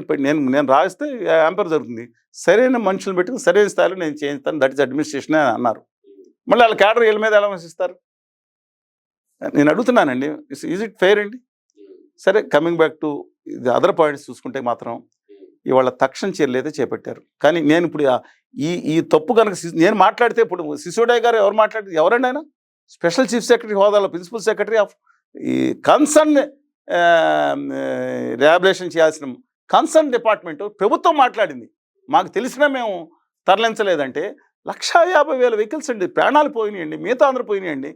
Speaker 2: నేను రాస్తే యాంపర్ జరుగుతుంది, సరైన మనుషులను పెట్టుకుని సరైన స్థాయిలో నేను చేయిస్తాను, దట్ ఇస్ అడ్మినిస్ట్రేషన్ అని అన్నారు. మళ్ళీ వాళ్ళ క్యాడర్ వీళ్ళ మీద ఎలా విమర్శిస్తారు? నేను అడుగుతున్నానండి, ఈజ్ ఇట్ ఫెయిర్ అండి? సరే, coming back to the other points చూసుకుంటే మాత్రం ఇవాళ తక్షణ చర్యలు అయితే చేపట్టారు. కానీ నేను ఇప్పుడు ఈ తప్పు కనుక నేను మాట్లాడితే, ఇప్పుడు సిసోడియా గారు ఎవరు మాట్లాడితే ఎవరండి? ఆయన స్పెషల్ చీఫ్ సెక్రటరీ హోదాలో ప్రిన్సిపల్ సెక్రటరీ ఆఫ్ ఈ కన్సర్న్ రిహాబిలిటేషన్ చేయాల్సిన కన్సర్న్ డిపార్ట్మెంట్ ప్రభుత్వం మాట్లాడింది. మాకు తెలిసినా మేము తరలించలేదంటే 1,50,000 వెహికల్స్ అండి, ప్రాణాలు పోయినాయండి, మిగతా అందరూ పోయినాయండి.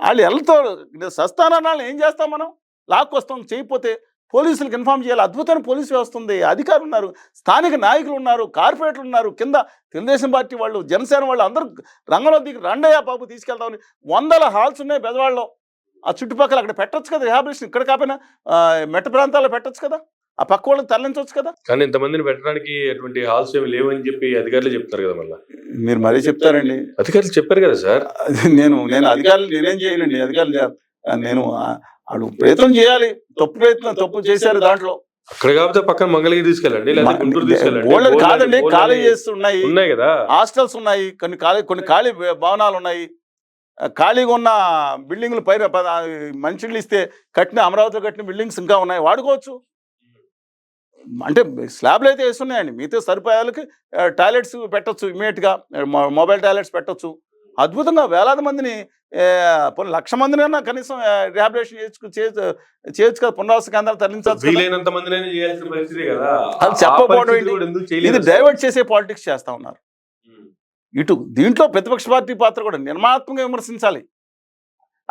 Speaker 2: వాళ్ళు ఎల్లతో సస్తానాలను ఏం చేస్తాం మనం? లాక్కొస్తాం. చేయకపోతే పోలీసులకు ఇన్ఫార్మ్ చేయాలి. అద్భుతమైన పోలీసు వ్యవస్థ ఉంది, అధికారులు ఉన్నారు, స్థానిక నాయకులు ఉన్నారు, కార్పొరేటర్లు ఉన్నారు, కింద తెలుగుదేశం పార్టీ వాళ్ళు, జనసేన వాళ్ళు అందరూ రంగంలో దిగి రండయ్య బాబు తీసుకెళ్తామని 100 హాల్స్ ఉన్నాయి బెజవాడలో. ఆ చుట్టుపక్కల అక్కడ పెట్టొచ్చు కదా రిహాబిలిటేషన్, ఇక్కడ కాకపోయినా మెట్ట ప్రాంతాల్లో పెట్టొచ్చు కదా, ఆ పక్క వాళ్ళని తరలించవచ్చు కదా.
Speaker 1: కానీ ఇంతమందిని పెట్టడానికి ఎటువంటి హాల్స్ ఏమి లేవని చెప్పి అధికారులు చెప్తారు కదా. మళ్ళీ
Speaker 2: మీరు మరీ చెప్తారండి.
Speaker 1: అధికారులు చెప్పారు కదా సార్.
Speaker 2: నేను అధికారులు నేనేం చేయనండి. అధికారులు నేను అడుగు ప్రయత్నం చేయాలి. తప్పు చేశారు దాంట్లో.
Speaker 1: అక్కడ కాకపోతే పక్కన మంగళగిరి తీసుకెళ్ళండి,
Speaker 2: కాదండి, ఖాళీ చేస్తున్నాయి
Speaker 1: ఉన్నాయి కదా,
Speaker 2: హాస్టల్స్ ఉన్నాయి, కొన్ని ఖాళీ భవనాలు ఉన్నాయి, ఖాళీగా ఉన్న బిల్డింగ్లు పైన మనుషులు ఇస్తే కట్టిన అమరావతిలో కట్టిన బిల్డింగ్స్ ఇంకా ఉన్నాయి, వాడుకోవచ్చు. అంటే స్లాబ్లు అయితే వేస్తున్నాయండి, మిగతా సదుపాయాలకి టాయిలెట్స్ పెట్టచ్చు, ఇమీడియట్గా మొబైల్ టాయిలెట్స్ పెట్టచ్చు. అద్భుతంగా వేలాది మందిని 1,00,000 మందినైనా కనీసం రిహాబిలిటేషన్ చేయొచ్చు కదా, పునరావాస కేంద్రాలు తరలించాల్సి. అది చెప్పకపోవడం, ఇది డైవర్ట్ చేసే పాలిటిక్స్ చేస్తా ఉన్నారు. దీంట్లో ప్రతిపక్ష పార్టీ పాత్ర కూడా నిర్మాణాత్మకంగా విమర్శించాలి.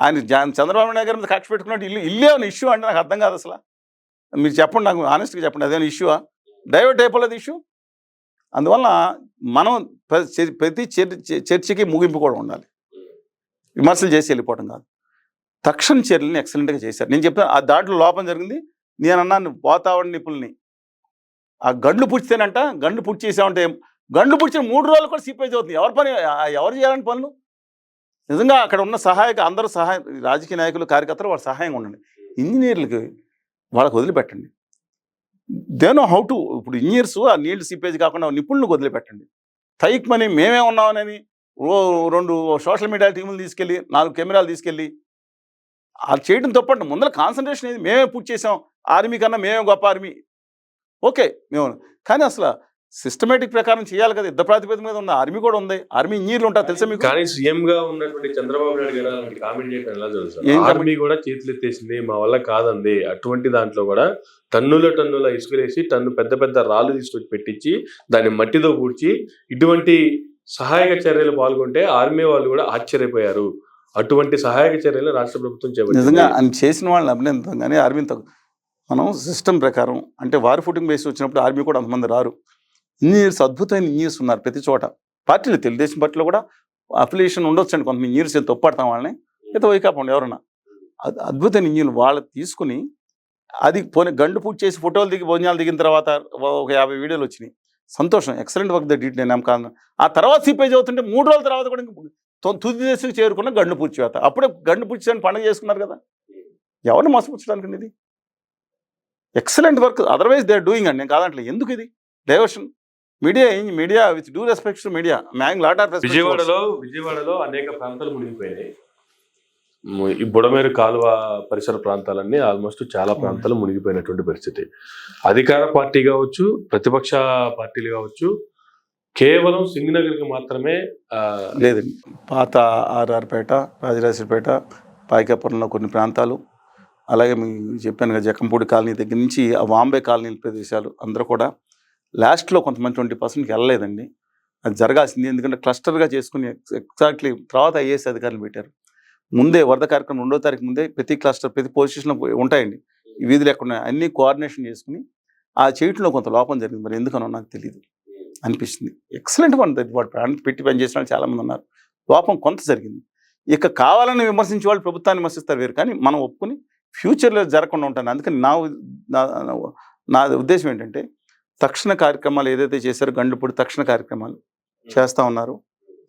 Speaker 2: ఆయన చంద్రబాబు నాయుడు గారి మీద కక్ష పెట్టుకున్నట్టు ఇల్లే ఉన్న ఇష్యూ అంటే నాకు అర్థం కాదు అసలు. మీరు చెప్పండి, నాకు ఆనెస్ట్గా చెప్పండి, అదేనా ఇష్యూవా? డైవర్ట్ అయిపోలేదు ఇష్యూ. అందువల్ల మనం ప్రతి చర్చకి ముగింపు కూడా ఉండాలి, విమర్శలు చేసి వెళ్ళిపోవడం కాదు. తక్షణ చర్యలని ఎక్సలెంట్గా చేశారు. నేను చెప్తాను, ఆ దాంట్లో లోపం జరిగింది. నేను అన్నాను వాతావరణ నిపుణుల్ని, ఆ గండ్లు పుడితేనంట, గండ్లు పుట్టి చేసామంటే గండ్లు పుడిచిన 3 రోజులు కూడా సీపేజ్ అవుతుంది. ఎవరు చేయాలని పనులు? నిజంగా అక్కడ ఉన్న అందరూ రాజకీయ నాయకులు, కార్యకర్తలు వాళ్ళ సహాయంగా ఉండండి. ఇంజనీర్లకి వాళ్ళకి వదిలిపెట్టండి. They know how to. ఇప్పుడు ఇంజనీర్స్ ఆ నీళ్లు సీపేజ్ కాకుండా నిపుణులకు వదిలిపెట్టండి. థైక్ మనీ మేమే ఉన్నామని 2 సోషల్ మీడియా టీములు తీసుకెళ్ళి 4 కెమెరాలు తీసుకెళ్ళి అది చేయడం తప్పండి. ముందర కాన్సన్ట్రేషన్ ఏది, మేమే పూర్తి చేసాం, ఆర్మీ కన్నా మేమే గొప్ప ఆర్మీ, ఓకే మేము. కానీ అసలు సిస్టమేటిక్ ప్రకారం చేయాలి కదా. యుద్ధ ప్రాతిపదిక మీద ఉన్న ఆర్మీ కూడా ఉంది, ఆర్మీ ఇంజనీర్లు ఉంటారు తెలుసా మీకు.
Speaker 1: కానీ సీఎం గా ఉన్నటువంటి చంద్రబాబు నాయుడు గారు కామెంట్ చేయడం ఎలా తెలుసు, ఆర్మీ కూడా చేతులు ఎత్తేసింది, మా వల్ల కాదండి. అటువంటి దాంట్లో కూడా టన్నుల ఇసుకలేసి పెద్ద రాళ్ళు తీసుకొచ్చి పెట్టించి దాన్ని మట్టితో పూడ్చి ఇటువంటి సహాయక చర్యలు పాల్గొంటే ఆర్మీ వాళ్ళు కూడా ఆశ్చర్యపోయారు. అటువంటి సహాయక చర్యలు రాష్ట్ర ప్రభుత్వం చేపట్టింది.
Speaker 2: నిజంగా అని చేసిన వాళ్ళని అభినందిస్తాం. కానీ ఆర్మీని మనం సిస్టమ్ ప్రకారం అంటే వార్ ఫుటింగ్ బేస్ వచ్చినప్పుడు ఆర్మీ కూడా అంతమంది రారు. ఇంజనీర్స్, అద్భుతమైన ఇంజనీర్స్ ఉన్నారు ప్రతి చోట. పార్టీలు, తెలుగుదేశం పార్టీలో కూడా అఫిలియేషన్ ఉండొచ్చండి కొంతమంది ఇంజనీర్స్, తొప్పడతాం వాళ్ళని, అయితే వైకాపండి ఎవరన్నా అద్భుతమైన ఇంజనీర్లు వాళ్ళని తీసుకుని అది గండు పూర్తి చేసి ఫోటోలు దిగి భోజనాలు దిగిన తర్వాత ఒక 50 వీడియోలు వచ్చినాయి. సంతోషం, ఎక్సలెంట్ వర్క్ ద డీట్. నేను కాదు. ఆ తర్వాత సీపేజ్ అవుతుంటే 3 రోజుల తర్వాత కూడా తుది దశకు చేరుకున్న గండు పూర్తి చేత అప్పుడే గండు పూర్తి చేయని పండుగ చేసుకున్నారు కదా. ఎవరిని మోసపుచ్చడానికి ఇది? Excellent work, otherwise they are doing అండి. నేను కాదంటలేదు. ఎందుకు ఇది diversion? Media with due respect to media మ్యాయింగ్ లాట్ ఆఫ్ రెస్పెక్ట్.
Speaker 1: విజయవాడలో అనేక ప్రాంతాలు మునిగిపోయినాయి. ఈ బుడమేరు కాలువ పరిసర ప్రాంతాలన్నీ ఆల్మోస్ట్ చాలా ప్రాంతాలు మునిగిపోయినటువంటి పరిస్థితి. అధికార పార్టీ కావచ్చు, ప్రతిపక్ష పార్టీలు కావచ్చు, కేవలం సింగనగర్కి మాత్రమే
Speaker 2: లేదండి. పాత ఆర్ఆర్పేట, రాజరాజపేట, పాయికాపురంలో కొన్ని ప్రాంతాలు, అలాగే మీకు చెప్పాను కదా జక్కంపూడి కాలనీ దగ్గర నుంచి ఆ వాంబే కాలనీ ప్రదేశాలు అందరూ కూడా లాస్ట్లో కొంతమంది 20%కి వెళ్ళలేదండి. అది జరగాల్సింది. ఎందుకంటే క్లస్టర్గా చేసుకుని ఎగ్జాక్ట్లీ తర్వాత ఐఏఎస్ అధికారులు పెట్టారు. ముందే వరద కార్యక్రమం 2వ తారీఖు ముందే ప్రతి క్లస్టర్, ప్రతి పొజిషన్లో ఉంటాయండి. ఈ వీధులు ఎక్కడ ఉన్నాయి అన్నీ కోఆర్డినేషన్ చేసుకుని ఆ చేయటంలో కొంత లోపం జరిగింది. మరి ఎందుకనో నాకు తెలియదు అనిపిస్తుంది. ఎక్సలెంట్ పని, వాడు ప్రాణం పెట్టి పనిచేసిన వాళ్ళు చాలామంది ఉన్నారు. లోపం కొంత జరిగింది. ఇక కావాలని విమర్శించే వాళ్ళు ప్రభుత్వాన్ని విమర్శిస్తారు వేరు, కానీ మనం ఒప్పుకుని ఫ్యూచర్లో జరగకుండా ఉంటాను. అందుకని నా ఉద్దేశం ఏంటంటే తక్షణ కార్యక్రమాలు ఏదైతే చేశారో గండుపూడి తక్షణ కార్యక్రమాలు చేస్తూ ఉన్నారు.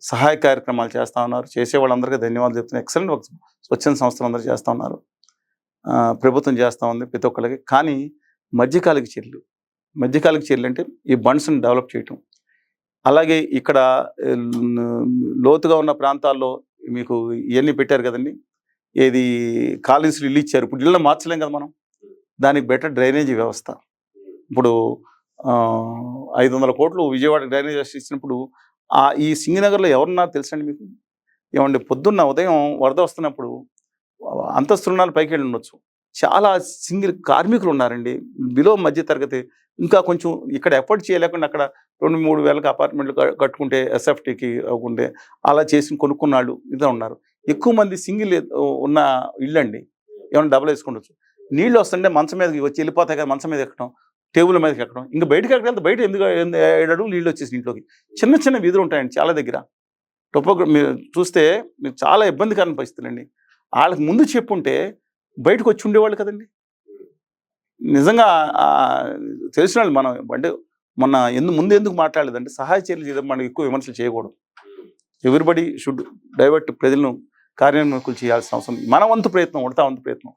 Speaker 2: సహాయ కార్యక్రమాలు చేస్తూ ఉన్నారు. చేసే వాళ్ళందరికీ ధన్యవాదాలు చెప్తున్నాను. ఎక్సలెంట్ వర్క్ స్వచ్ఛంద సంస్థలు అందరూ చేస్తూ ఉన్నారు. ప్రభుత్వం చేస్తూ ఉంది ప్రతి ఒక్కరికి. కానీ మధ్యకాలిక చర్యలు అంటే ఈ బండ్స్ని డెవలప్ చేయటం, అలాగే ఇక్కడ లోతుగా ఉన్న ప్రాంతాల్లో మీకు ఇవన్నీ పెట్టారు కదండి, ఏది కాలనీస్లు ఇల్లు ఇచ్చారు. ఇప్పుడు ఇళ్ళని మార్చలేం కదా మనం. దానికి బెటర్ డ్రైనేజీ వ్యవస్థ. ఇప్పుడు 500 కోట్లు విజయవాడ డ్రైనేజ్ వ్యవస్థ ఇచ్చినప్పుడు ఈ సింగనగర్లో ఎవరున్నారు తెలుసండి మీకు? ఏమండి, పొద్దున్న ఉదయం వరద వస్తున్నప్పుడు అంతస్తున్నారు పైకి వెళ్ళి ఉండొచ్చు. చాలా సింగిల్ కార్మికులు ఉన్నారండి, బిలో మధ్య తరగతి. ఇంకా కొంచెం ఇక్కడ ఎఫర్ట్ చేయలేకుండా అక్కడ 2-3 వేలకు అపార్ట్మెంట్లు కట్టుకుంటే ఎస్ఎఫ్టీకి అవ్వకుంటే అలా చేసి కొనుక్కున్నాళ్ళు ఇదే ఉన్నారు. ఎక్కువ మంది సింగిల్ ఉన్న ఇల్లు అండి, ఏమన్నా డబల్ వేసుకుండొచ్చు. నీళ్ళు వస్తుంటే మంచం మీదకి వచ్చి వెళ్ళిపోతాయి కదా, మంచం మీద ఎక్కడం, టేబుల్ మీదకి ఎక్కడం. ఇంకా బయటకి ఎక్కడికి వెళ్తే బయట 7 అడుగులు నీళ్ళు వచ్చేసి ఇంట్లోకి. చిన్న చిన్న వీధులు ఉంటాయండి చాలా దగ్గర. మీరు చూస్తే మీకు చాలా ఇబ్బందికరమైన పరిస్థితులు అండి. వాళ్ళకి ముందు చెప్పుంటే బయటకు వచ్చి ఉండేవాళ్ళు కదండి. నిజంగా తెలిసిన వాళ్ళు మనం అంటే మొన్న ముందు ఎందుకు మాట్లాడలేదంటే సహాయ చర్యలు చేయడం మనం ఎక్కువ విమర్శలు చేయకూడదు. ఎవ్రీబడి షుడ్ డైవర్ట్ ప్రజలను కార్యోన్ముఖులు చేయాల్సిన అవసరం. మన వంతు ప్రయత్నం, ఉడతా వంతు ప్రయత్నం.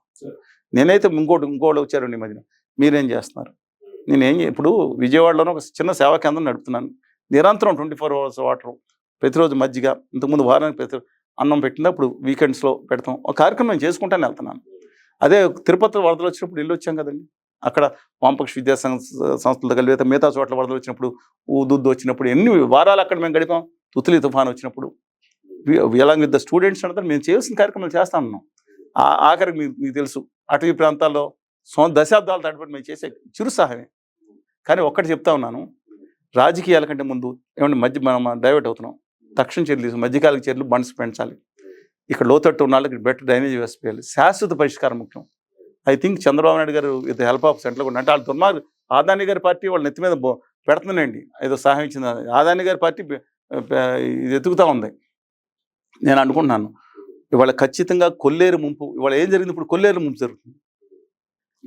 Speaker 2: నేనైతే ఇంకోళ్ళు వచ్చారండి ఈ మధ్యన, మీరేం చేస్తున్నారు? ఇప్పుడు విజయవాడలోనే ఒక చిన్న సేవా కేంద్రం నడుపుతున్నాను. నిరంతరం 24 hours వాటర్, ప్రతిరోజు మజ్జిగ. ఇంతకుముందు వారానికి ప్రతి అన్నం పెట్టినప్పుడు వీకెండ్స్లో పెడతాం. ఒక కార్యక్రమం నేను చేసుకుంటానే వెళ్తున్నాను. అదే తిరుపతిలో వరదలు వచ్చినప్పుడు ఇల్లు వచ్చాం కదండి, అక్కడ వామపక్ష విద్యా సంస్థలతో కలిపి మిగతా చోట్ల వరదలు వచ్చినప్పుడు, ఊదుద్దు వచ్చినప్పుడు ఎన్ని వారాలు అక్కడ మేము గడిపాం. తుత్లీ తుఫాన్ వచ్చినప్పుడు ఎలాంగ్ విత్ ద స్టూడెంట్స్ అంటే మేము చేయాల్సిన కార్యక్రమాలు చేస్తా ఉన్నాం. ఆఖరికి మీకు తెలుసు, అటవీ ప్రాంతాల్లో దశాబ్దాల తడబడి మేము చేసే చిరు సహాయమే. కానీ ఒక్కటి చెప్తా ఉన్నాను, రాజకీయాల కంటే ముందు ఏమంటే మనం డైవర్ట్ అవుతున్నాం. తక్షణ చర్యలు తీసుకుని మధ్యకాలిక చర్యలు బండ్స్ పెంచాలి. ఇక్కడ లోతట్టు ఉన్న వాళ్ళకి బెటర్ డ్రైనేజ్ వ్యవస్థ చేయాలి. శాశ్వత పరిష్కారం ముఖ్యం. ఐ థింక్ చంద్రబాబు నాయుడు గారు with help of central government అంటే వాళ్ళు దుర్మార్గం. ఆదాని గారి పార్టీ వాళ్ళ నెత్తి మీద పెడుతుందండి, ఏదో సహాయం ఇచ్చింది. ఆదాని గారి పార్టీ ఇది ఎత్తుకుతూ ఉంది. నేను అనుకుంటున్నాను ఇవాళ ఖచ్చితంగా కొల్లేరు ముంపు, ఇవాళ ఏం జరిగింది, ఇప్పుడు కొల్లేరు ముంపు జరుగుతుంది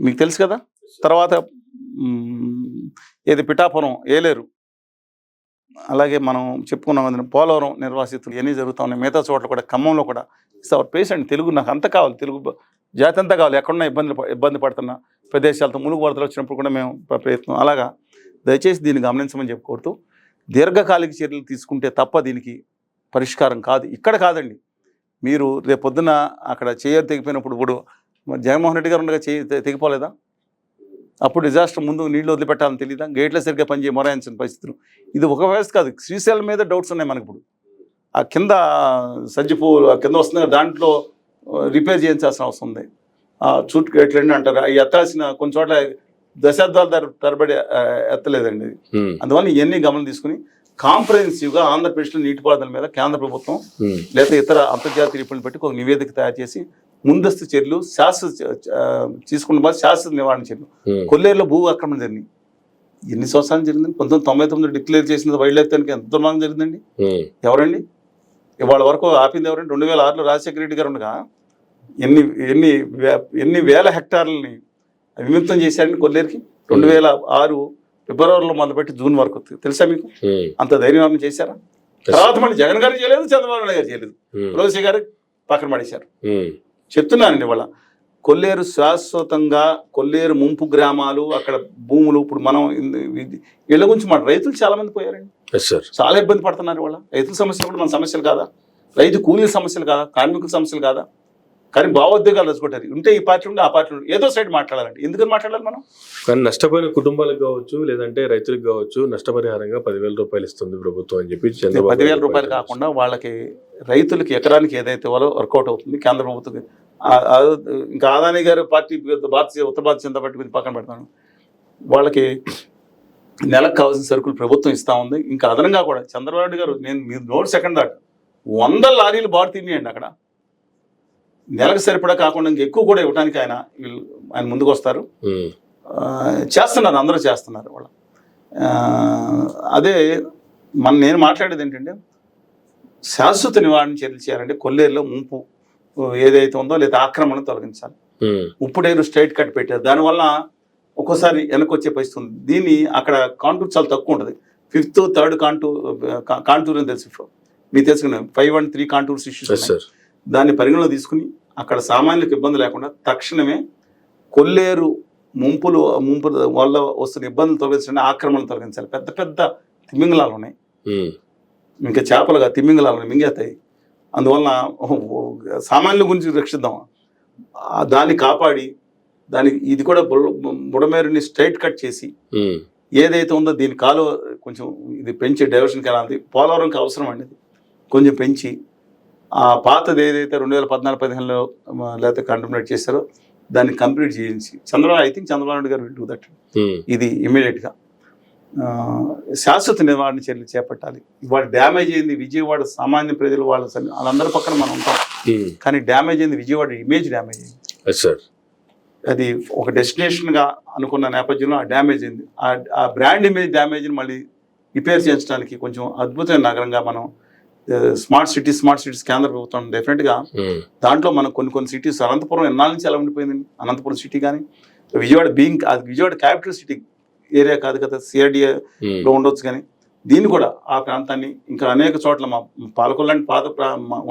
Speaker 2: మీకు తెలుసు కదా. తర్వాత ఏది పిఠాపురం, ఏలేరు, అలాగే మనం చెప్పుకున్నాం పోలవరం నిర్వాసితులు ఇవన్నీ జరుగుతూ ఉన్నాయి. మిగతా చోట్ల కూడా, ఖమ్మంలో కూడా. It's our patient. తెలుగు నాకు అంత కావాలి, తెలుగు జాతి అంతా కావాలి. ఎక్కడున్నా ఇబ్బంది పడుతున్న ప్రదేశాలతో ములుగు వరదలు వచ్చినప్పుడు కూడా మేము ప్రయత్నం. అలాగా దయచేసి దీన్ని గమనించమని చెప్పుకోరుతూ, దీర్ఘకాలిక చర్యలు తీసుకుంటే తప్ప దీనికి పరిష్కారం కాదు. ఇక్కడ కాదండి, మీరు రేపు పొద్దున అక్కడ చేయరు తెగిపోయినప్పుడు, ఇప్పుడు జగన్మోహన్ రెడ్డి గారు ఉండగా తెగిపోలేదా? అప్పుడు డిజాస్టర్ ముందు నీళ్లు వదిలిపెట్టాలని తెలియదా? గేట్ల సరిగ్గా పనిచేయ మొరాయించిన పరిస్థితులు. ఇది ఒక వ్యవస్థ కాదు, శ్రీశైలం మీద డౌట్స్ ఉన్నాయి మనకి. ఇప్పుడు ఆ కింద సజ్జిపూలు ఆ కింద వస్తుంది, దాంట్లో రిపేర్ చేయించాల్సిన అవసరం ఉంది. చుట్టూ గేట్లండి అంటారు, అవి ఎత్తాల్సిన కొన్ని చోట్ల దశాబ్దాల తరబడి ఎత్తలేదండి. అందువల్ల ఇవన్నీ గమనం తీసుకుని కాంప్రహెన్సివ్గా ఆంధ్రప్రదేశ్లో నీటిపారుదల మీద కేంద్ర ప్రభుత్వం లేదా ఇతర అంతర్జాతీయ నిపుణులు పెట్టి ఒక నివేదిక తయారు చేసి ముందస్తు చర్యలు తీసుకున్న శాశ్వత నివారణ చర్యలు. కొల్లేరులో భూ ఆక్రమణ జరిగింది, ఎన్ని సంవత్సరాలు జరిగిందండి? 1999 డిక్లేర్ చేసిన వైల్డ్ లైఫ్ దానికి ఎంత దుర్మార్గం జరిగిందండి? ఎవరండి ఇవాళ వరకు ఆపింది? ఎవరండి? 2006లో రాజశేఖర రెడ్డి గారు ఉండగా ఎన్ని వేల హెక్టార్లని విముక్తం చేశారండి కొల్లేరుకి. 2006 ఫిబ్రవరిలో మొదలుపెట్టి జూన్ వరకు తెలుసా మీకు? అంత ధైర్యం చేశారా? తర్వాత మళ్ళీ జగన్ గారు చేయలేదు, చంద్రబాబు నాయుడు గారు చేయలేదు, రోజు గారు పక్కన పడేశారు. చెప్తున్నానండి ఇవాళ కొల్లేరు శాశ్వతంగా, కొల్లేరు ముంపు గ్రామాలు, అక్కడ భూములు. ఇప్పుడు మనం ఇళ్ళ గురించి మన రైతులు చాలా మంది పోయారండి, చాలా ఇబ్బంది పడుతున్నారు. ఇవాళ రైతుల సమస్యలు కూడా మన సమస్యలు కాదా? రైతు కూలీల సమస్యలు కాదా? కార్మికుల సమస్యలు కాదా? కానీ భావోద్వేగాలు రచుకుంటారు. ఉంటే ఈ పార్టీ ఉంటే ఆ పార్టీ ఉంటే ఏదో సైడ్ మాట్లాడాలంటే ఎందుకని మాట్లాడాలి మనం?
Speaker 1: కానీ నష్టపోయిన కుటుంబాలకు కావచ్చు, లేదంటే రైతులకు కావచ్చు, నష్టపరిహారంగా 10,000 రూపాయలు ఇస్తుంది ప్రభుత్వం అని చెప్పి
Speaker 2: 10,000 రూపాయలు కాకుండా వాళ్ళకి రైతులకి ఎకరానికి ఏదైతే వాళ్ళో వర్కౌట్ అవుతుంది కేంద్ర ప్రభుత్వం. ఇంకా ఆదాని గారి పార్టీ ఉత్తర భారతీయ జనతా పార్టీ పక్కన పెడతాను, వాళ్ళకి నెలకు కావాల్సిన సరుకులు ప్రభుత్వం ఇస్తూ ఉంది. ఇంకా అదనంగా కూడా చంద్రబాబు నాయుడు గారు, నేను మీరు నోట్ సెకండ్ దాకా 100 లారీలు బారు తిన్నాయండి అక్కడ. నెలకు సరిపడా కాకుండా ఇంకెక్కువ కూడా ఇవ్వడానికి ఆయన ముందుకు వస్తారు, చేస్తున్నారు, అందరూ చేస్తున్నారు వాళ్ళు. అదే నేను మాట్లాడేది ఏంటంటే శాశ్వత నివారణ చర్యలు చేయాలంటే కొల్లేరులో ముంపు ఏదైతే ఉందో లేదా ఆక్రమణ తొలగించాలి. ఉప్పుడేరు స్ట్రైట్ కట్ పెట్టారు, దానివల్ల ఒక్కోసారి వెనక్కి వచ్చే పరిస్థితి ఉంది. దీన్ని అక్కడ కాంటూర్ చాలా తక్కువ ఉంటుంది, 5th 3rd కాంటూర్ అని తెలుసు. మీకు తెలుసుకునే 513 కాంటూర్స్ ఇష్యూస్ దాన్ని పరిగణలో తీసుకుని అక్కడ సామాన్యులకు ఇబ్బంది లేకుండా తక్షణమే కొల్లేరు ముంపు వల్ల వస్తున్న ఇబ్బందులు తొలగించండి, ఆక్రమణలు తొలగించాలి. పెద్ద పెద్ద తిమింగలాలు ఉన్నాయి, ఇంకా చేపలుగా తిమింగలాలు మింగేస్తాయి. అందువలన సామాన్యుల గురించి రక్షిద్దాం, దాన్ని కాపాడి దానికి ఇది కూడా బుడమేరుని స్ట్రైట్ కట్ చేసి ఏదైతే ఉందో దీని కాలువ కొంచెం ఇది పెంచి డైవర్షన్ కెనాల్ది పోలవరంకి అవసరం అండి, కొంచెం పెంచి ఆ పాతది ఏదైతే 2014-15లో లేకపోతే కంటెంప్లేట్ చేశారో దాన్ని కంప్లీట్ చేయించి చంద్రబాబు నాయుడు గారు విల్ డూ దట్. ఇది ఇమీడియట్గా శాశ్వత నివారణ చర్యలు చేపట్టాలి. ఇవాళ డ్యామేజ్ అయింది విజయవాడ సామాన్య ప్రజలు వాళ్ళందరి పక్కన మనం ఉంటాం, కానీ డ్యామేజ్ అయింది విజయవాడ ఇమేజ్ డ్యామేజ్ అయింది. అది ఒక డెస్టినేషన్గా అనుకున్న నేపథ్యంలో ఆ డ్యామేజ్ అయింది. ఆ బ్రాండ్ ఇమేజ్ డ్యామేజ్ని మళ్ళీ రిపేర్ చేయించడానికి కొంచెం అద్భుతమైన నగరంగా మనం స్మార్ట్ సిటీస్ కేంద్ర ప్రభుత్వం డెఫినెట్గా దాంట్లో మనం కొన్ని సిటీస్, అనంతపురం ఎన్నాళ్ళ నుంచి ఎలా ఉండిపోయింది అనంతపురం సిటీ, కానీ విజయవాడ క్యాపిటల్ సిటీ ఏరియా కాదు కదా, సిఆర్డిఏలో ఉండొచ్చు, కానీ దీన్ని కూడా ఆ ప్రాంతాన్ని ఇంకా అనేక చోట్ల మా పాలకొల్లు లాంటి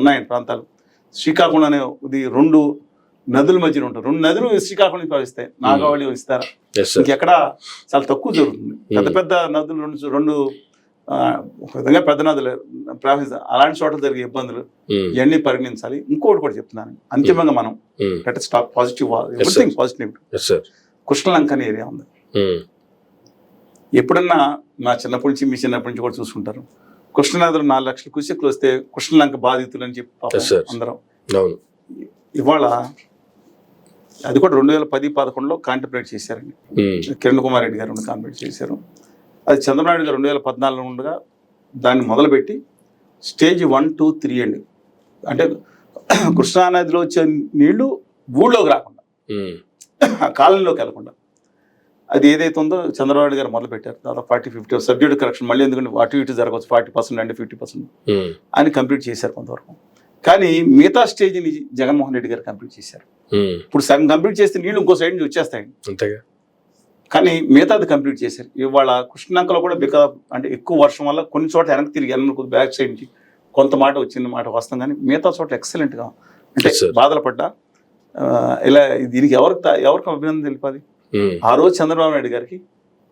Speaker 2: ఉన్నాయండి ప్రాంతాలు. శ్రీకాకుళం అనే ఇది 2 నదుల మధ్యలో ఉంటారు, 2 నదులు శ్రీకాకుళం ప్రవహిస్తాయి, నాగావళి ఇస్తారా, ఇంకెక్కడ చాలా తక్కువ జరుగుతుంది. పెద్ద పెద్ద నదులు 2 ఒక విధంగా పెద్ద నదులు ప్రవహిస్తాయి, అలాంటి చోట్ల జరిగే ఇబ్బందులు ఇవన్నీ పరిగణించాలి. ఇంకోటి కూడా చెప్తున్నాను, అంతిమంగా మనం let stop positive, everything positive. Krishnalanka అనే ఏరియా ఉంది, ఎప్పుడన్నా మా చిన్నప్పటి నుంచి మీ చిన్నప్పటి నుంచి కూడా చూసుకుంటారు, కృష్ణనదిలో 4 లక్షల క్యూసెక్లు వస్తే కృష్ణలంక బాధితులు అని చెప్పి అందరం. ఇవాళ అది కూడా 2010-11లో కాంటెంప్లేట్ చేశారండి, కిరణ్ కుమార్ రెడ్డి గారు కాంటెంప్లేట్ చేశారు. అది చంద్రబాబు గారు 2014లో ఉండగా దాన్ని మొదలుపెట్టి స్టేజ్ 1, 2, 3 అండి, అంటే కృష్ణానదిలో వచ్చే నీళ్లు ఊళ్ళోకి రాకుండా కాలనీలోకి వెళ్లకుండా అది ఏదైతే ఉందో చంద్రబాబు గారు మొదలు పెట్టారు. దాదాపు 40-50 సబ్జెక్ట్ కరెక్షన్, మళ్ళీ ఎందుకంటే అటు ఇటు జరగవచ్చు, 40% అంటే 50% అని కంప్లీట్ చేశారు కొంతవరకు. కానీ మిగతా స్టేజ్ని జగన్మోహన్ రెడ్డి గారు కంప్లీట్ చేశారు. ఇప్పుడు సగం కంప్లీట్ చేస్తే నీళ్లు ఇంకో సైడ్ నుంచి వచ్చేస్తాయండి, కానీ మిగతాది కంప్లీట్ చేశారు. ఇవాళ కృష్ణలంకలో కూడా అంటే ఎక్కువ వర్షం వల్ల కొన్ని చోట్ల వెనక్కి తిరిగి బ్యాక్ సైడ్ నుంచి కొంత మాట వచ్చింది మాట వస్తాం, కానీ మిగతా చోట్ల ఎక్సలెంట్గా అంటే బాధలు పడ్డా. ఇలా దీనికి ఎవరికి అభినందన తెలిపాలి? ఆ రోజు చంద్రబాబు నాయుడు గారికి,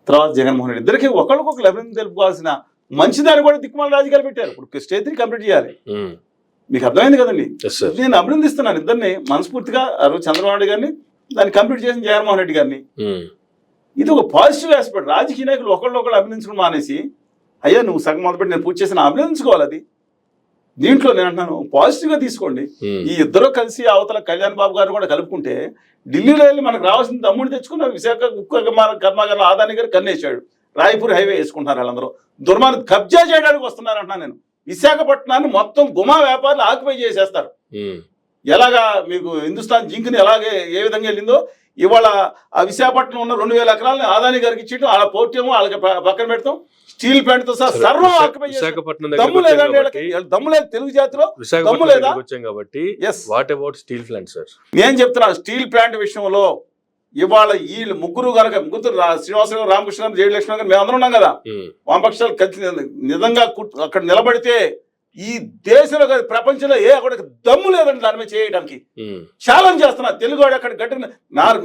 Speaker 2: తర్వాత జగన్మోహన్ రెడ్డి, ఇద్దరికి ఒకరికొకరు అభినందన తెలుపుకోవాల్సిన మంచిదాన్ని కూడా దిక్కుమాల రాజకీయాలు పెట్టారు. ఇప్పుడు స్టేజ్ 3 కంప్లీట్ చేయాలి, మీకు అర్థమైంది కదండి. నేను అభినందిస్తున్నాను ఇద్దరిని మనస్ఫూర్తిగా, ఆ రోజు చంద్రబాబు నాయుడు గారిని, దాన్ని కంప్లీట్ చేసిన జగన్మోహన్ రెడ్డి గారిని. ఇది ఒక పాజిటివ్ ఆస్పెక్ట్. రాజకీయ నాయకులు ఒకళ్ళు అభినందించడం మానేసి, అయ్యా నువ్వు సగం మొదలుపెట్టి నేను పూర్తి చేసిన అభినందించుకోవాలి. అది దీంట్లో నేను అంటున్నాను, పాజిటివ్గా తీసుకోండి. ఈ ఇద్దరు కలిసి అవతల కళ్యాణ్ బాబు గారు కూడా కలుపుకుంటే ఢిల్లీలో వెళ్ళి మనకు రావాల్సిన తమ్ముడిని తెచ్చుకున్నారు. విశాఖ ఉక్కు కర్మాగారంలో ఆదాని గారు కన్నేశాడు, రాయపూర్ హైవే వేసుకుంటున్నారు. వాళ్ళందరూ దుర్మార్గం కబ్జా చేయడానికి వస్తున్నారు అంటున్నాను నేను. విశాఖపట్నాన్ని మొత్తం గుమా వ్యాపారులు ఆక్యుపై చేసేస్తారు. ఎలాగా మీకు హిందుస్థాన్ జింక్ని ఎలాగే ఏ విధంగా వెళ్ళిందో, ఇవాళ ఆ విశాఖపట్నం ఉన్న 2000 ఎకరాలను ఆదాని గారికి ఇచ్చేయడం, వాళ్ళ పోర్ట్ ఏమో వాళ్ళకి పక్కన పెడతాం, స్టీల్ ప్లాంట్ తో సహా సర్వం ఆక్యుపై చేస్తారు. దమ్ము లేదు తెలుగు జాతిలో, దమ్ము లేదా? నేను చెప్తున్నా, స్టీల్ ప్లాంట్ విషయంలో ఇవాళ వీళ్ళు ముగ్గురు శ్రీనివాసరావు, రామకృష్ణ గారు, జయలక్ష్మి గారు, మేము అందరం ఉన్నాం కదా, వామపక్షాలు కలిసి నిజంగా అక్కడ నిలబడితే ఈ దేశంలో ప్రపంచంలో అక్కడికి దమ్ము లేదండి దాని మీద చేయడానికి. ఛాలెంజ్ చేస్తున్నా, తెలుగు వాడు అక్కడ గట్టి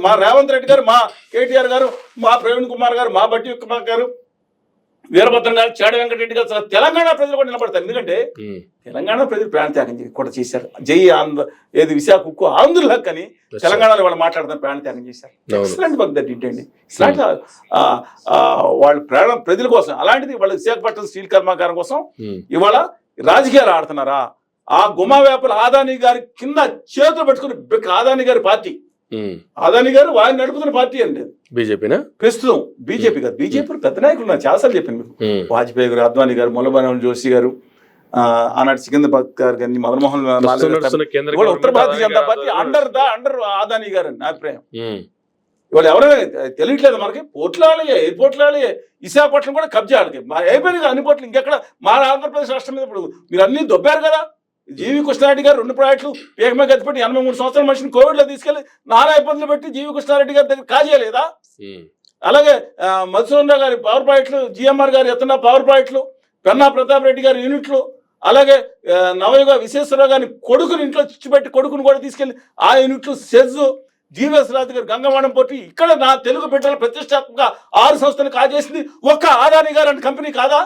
Speaker 2: మా రేవంత్ రెడ్డి గారు, మా కేటీఆర్ గారు, మా ప్రవీణ్ కుమార్ గారు, మా బట్టి కుమార్ గారు, వీరభద్రం గారు, చాడ వెంకటరెడ్డి గారు, తెలంగాణ ప్రజలు కూడా నిలబడతారు. ఎందుకంటే తెలంగాణ ప్రజలు ప్రాణత్యాగం కూడా చేశారు. జై ఆంధ్ర ఏది విశాఖ ఉక్కు ఆంధ్రుల హక్కు అని తెలంగాణలో వాళ్ళు మాట్లాడుతున్నారు, ప్రాణత్యాగం చేశారు. ఎక్సలెంట్ వర్క్ దట్ ఏంటండి, ఇట్లాంటి వాళ్ళ ప్రాణం ప్రజల కోసం. అలాంటిది వాళ్ళ విశాఖపట్నం స్టీల్ కర్మాగారం కోసం ఇవాళ రాజకీయాలు ఆడుతున్నారా? ఆ గుమా వ్యాపారులు ఆదాని గారి కింద చేతులు పెట్టుకుని, ఆదాని గారి పార్టీ, ఆదాని గారు ఆయన నడుపుతున్న పార్టీ అండి బీజేపీనా ప్రస్తుతం. బీజేపీ కాదు, బీజేపీ పెద్ద నాయకులు నాకు చాలాసార్లు చెప్పాను మీకు. వాజ్పేయి గారు, అద్వానీ గారు, మురళీమనోహర్ జోషి గారు, ఆనాటి సికింద్రాబాద్ గారు కానీ, మదన్మోహన్ ఉత్తర భారతీయ జనతా పార్టీ అండర్ ఆదాని గారు అని నా అభిప్రాయం. ఇవాళ ఎవరైనా తెలియట్లేదు మనకి, పోట్లాలే ఎయిర్పోర్ట్లాలే, విశాఖపట్నం కూడా కబ్జా ఆడికి అయిపోయింది కదా అన్ని పోట్లు. ఇంకెక్కడ మా ఆంధ్రప్రదేశ్ రాష్ట్రం మీద ఇప్పుడు మీరు అన్ని దొబ్బారు కదా. జీవి కృష్ణారెడ్డి గారు 2 ప్రాజెక్టులు ఏకమే గతిపెట్టి 83 సంవత్సరాల మనిషిని కోవిడ్లో తీసుకెళ్లి నానా ఇబ్బందులు పెట్టి జీవి కృష్ణారెడ్డి గారి దగ్గర కాజేయలేదా? అలాగే మధుసూదన్ రావు గారి పవర్ ప్రాజెక్టులు, జిఎంఆర్ గారు ఎత్తన పవర్ ప్రాజెక్టులు, పెన్నా ప్రతాప్ రెడ్డి గారి యూనిట్లు, అలాగే నవయుగ విశ్వేశ్వరరావు గారిని కొడుకుని ఇంట్లో చిచ్చిపెట్టి కొడుకుని కూడా తీసుకెళ్లి ఆ యూనిట్లు సెజ్ జీవీఎస్ రాజు గారు గంగవాడం పోటీ ఇక్కడ నా తెలుగు బిడ్డల ప్రతిష్టాత్మక 6 సంస్థలు కాజేసింది ఒక్క అదానీ గారు అంటే కంపెనీ కాదా?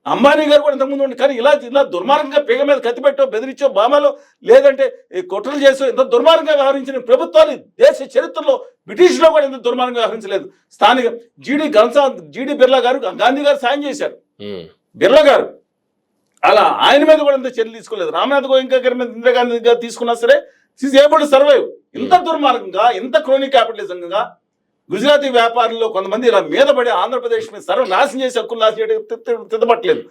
Speaker 2: అంబానీ గారు కూడా ఇంతకుముందు ఉండి కానీ ఇలా దుర్మార్గంగా పేగ మీద కత్తిపెట్టో బెదిరించో బామాలో లేదంటే కుట్రలు చేసో ఇంత దుర్మార్గంగా వ్యవహరించిన ప్రభుత్వాలు దేశ చరిత్రలో బ్రిటిష్లో కూడా ఇంత దుర్మార్గంగా వ్యవహరించలేదు. స్థానిక జీడి బిర్లా గారు గాంధీ గారు సాయం చేశారు, బిర్లా గారు అలా ఆయన మీద కూడా ఇంత చర్యలు తీసుకోలేదు. రామ్నాథ్ గోయంకా గారి మీద ఇందిరాగాంధీ గారు తీసుకున్నా సరే ఈజ్ ఏబుల్ టు సర్వైవ్. ఇంత దుర్మార్గంగా ఇంత క్రోనీ క్యాపిటలిజంగా గుజరాతీ వ్యాపారుల్లో కొంతమంది ఇలా మీద పడి ఆంధ్రప్రదేశ్ మీద సర్వనాశనం చేసి హక్కులు నాశనం తిద్దపట్టలేదు.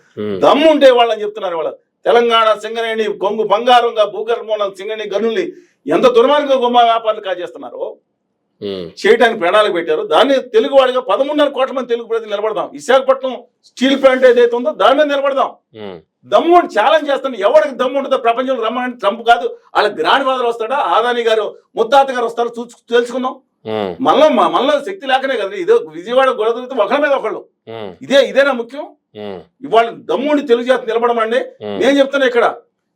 Speaker 2: దమ్ము ఉంటే వాళ్ళని చెప్తున్నారు. వాళ్ళ తెలంగాణ సింగరేణి కొంగు బంగారంగా భూగర్భంలో సింగరేణి గనుల్ని ఎంత దుర్మార్గంగా గుమ్మా వ్యాపారులు కాజేస్తున్నారో చేయడానికి ప్రణాళిక పెట్టారు. దాన్ని తెలుగు వాడిగా 13.5 కోట్ల మంది తెలుగు ప్రజలు నిలబడదాం. విశాఖపట్నం స్టీల్ ప్లాంట్ ఏదైతే ఉందో దాని మీద నిలబడదాం. దమ్ము ఛాలెంజ్ చేస్తాను. ఎవరికి దమ్ము ఉంటుందో ప్రపంచంలో రమ్మని ట్రంప్ కాదు, వాళ్ళ గ్రాండ్ వస్తాడా, అదానీ గారు ముత్తాత గారు వస్తారో తెలుసుకుందాం. మళ్ళా శక్తి లేకనే కదా ఇదే విజయవాడ గొడవ ఒకళ్ళ మీద ఒకళ్ళు. ఇదేనా ముఖ్యం? ఇవాళ దమ్ముండి తెలుగు జాతి నిలబడమండి. నేను చెప్తున్నా ఇక్కడ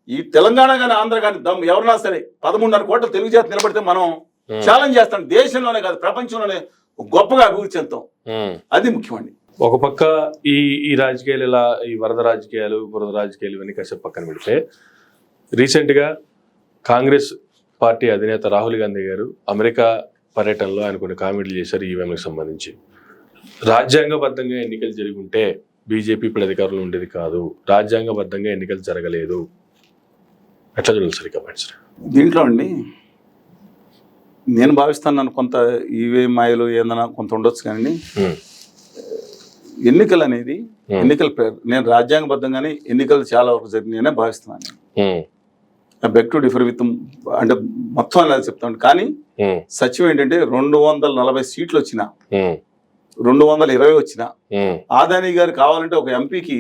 Speaker 2: ఈ తెలంగాణ గానీ ఆంధ్ర గానీ దమ్ము ఎవరన్నా సరే 13.5 కోట్ల తెలుగు జాతి నిలబడితే మనం ఛాలెంజ్ చేస్తాం. దేశంలోనే కాదు ప్రపంచంలోనే గొప్పగా అభివృద్ధి చెందుతాం. అది ముఖ్యమండి.
Speaker 1: ఒక పక్క ఈ రాజకీయాలు ఇలా ఈ వరద రాజకీయాలు బురద రాజకీయాలు ఇవన్నీ కాసేపు పక్కన పెడితే రీసెంట్ గా కాంగ్రెస్ పార్టీ అధినేత రాహుల్ గాంధీ గారు అమెరికా పర్యటనలో ఆయన కొన్ని కామెంట్లు చేశారు ఈవీఎంలకు సంబంధించి. రాజ్యాంగబద్ధంగా ఎన్నికలు జరిగి ఉంటే బీజేపీ ఇప్పుడు అధికారంలో ఉండేది కాదు, రాజ్యాంగబద్ధంగా ఎన్నికలు జరగలేదు. ఎట్లా చూడాలి సరే కమెంట్స్
Speaker 2: దీంట్లో అండి? నేను భావిస్తాను కొంత ఈవీఎం మాయలు ఏదైనా కొంత ఉండొచ్చు కానీ ఎన్నికలు అనేది నేను రాజ్యాంగబద్ధంగానే ఎన్నికలు చాలా వరకు జరిగినాయనే భావిస్తున్నాను. బెక్ టు డిఫర్ విత్ అంటే మొత్తం అలా చెప్తాను. కానీ సత్యం ఏంటంటే 240 సీట్లు వచ్చినా 220 వచ్చినా అదానీ గారు కావాలంటే ఒక ఎంపీకి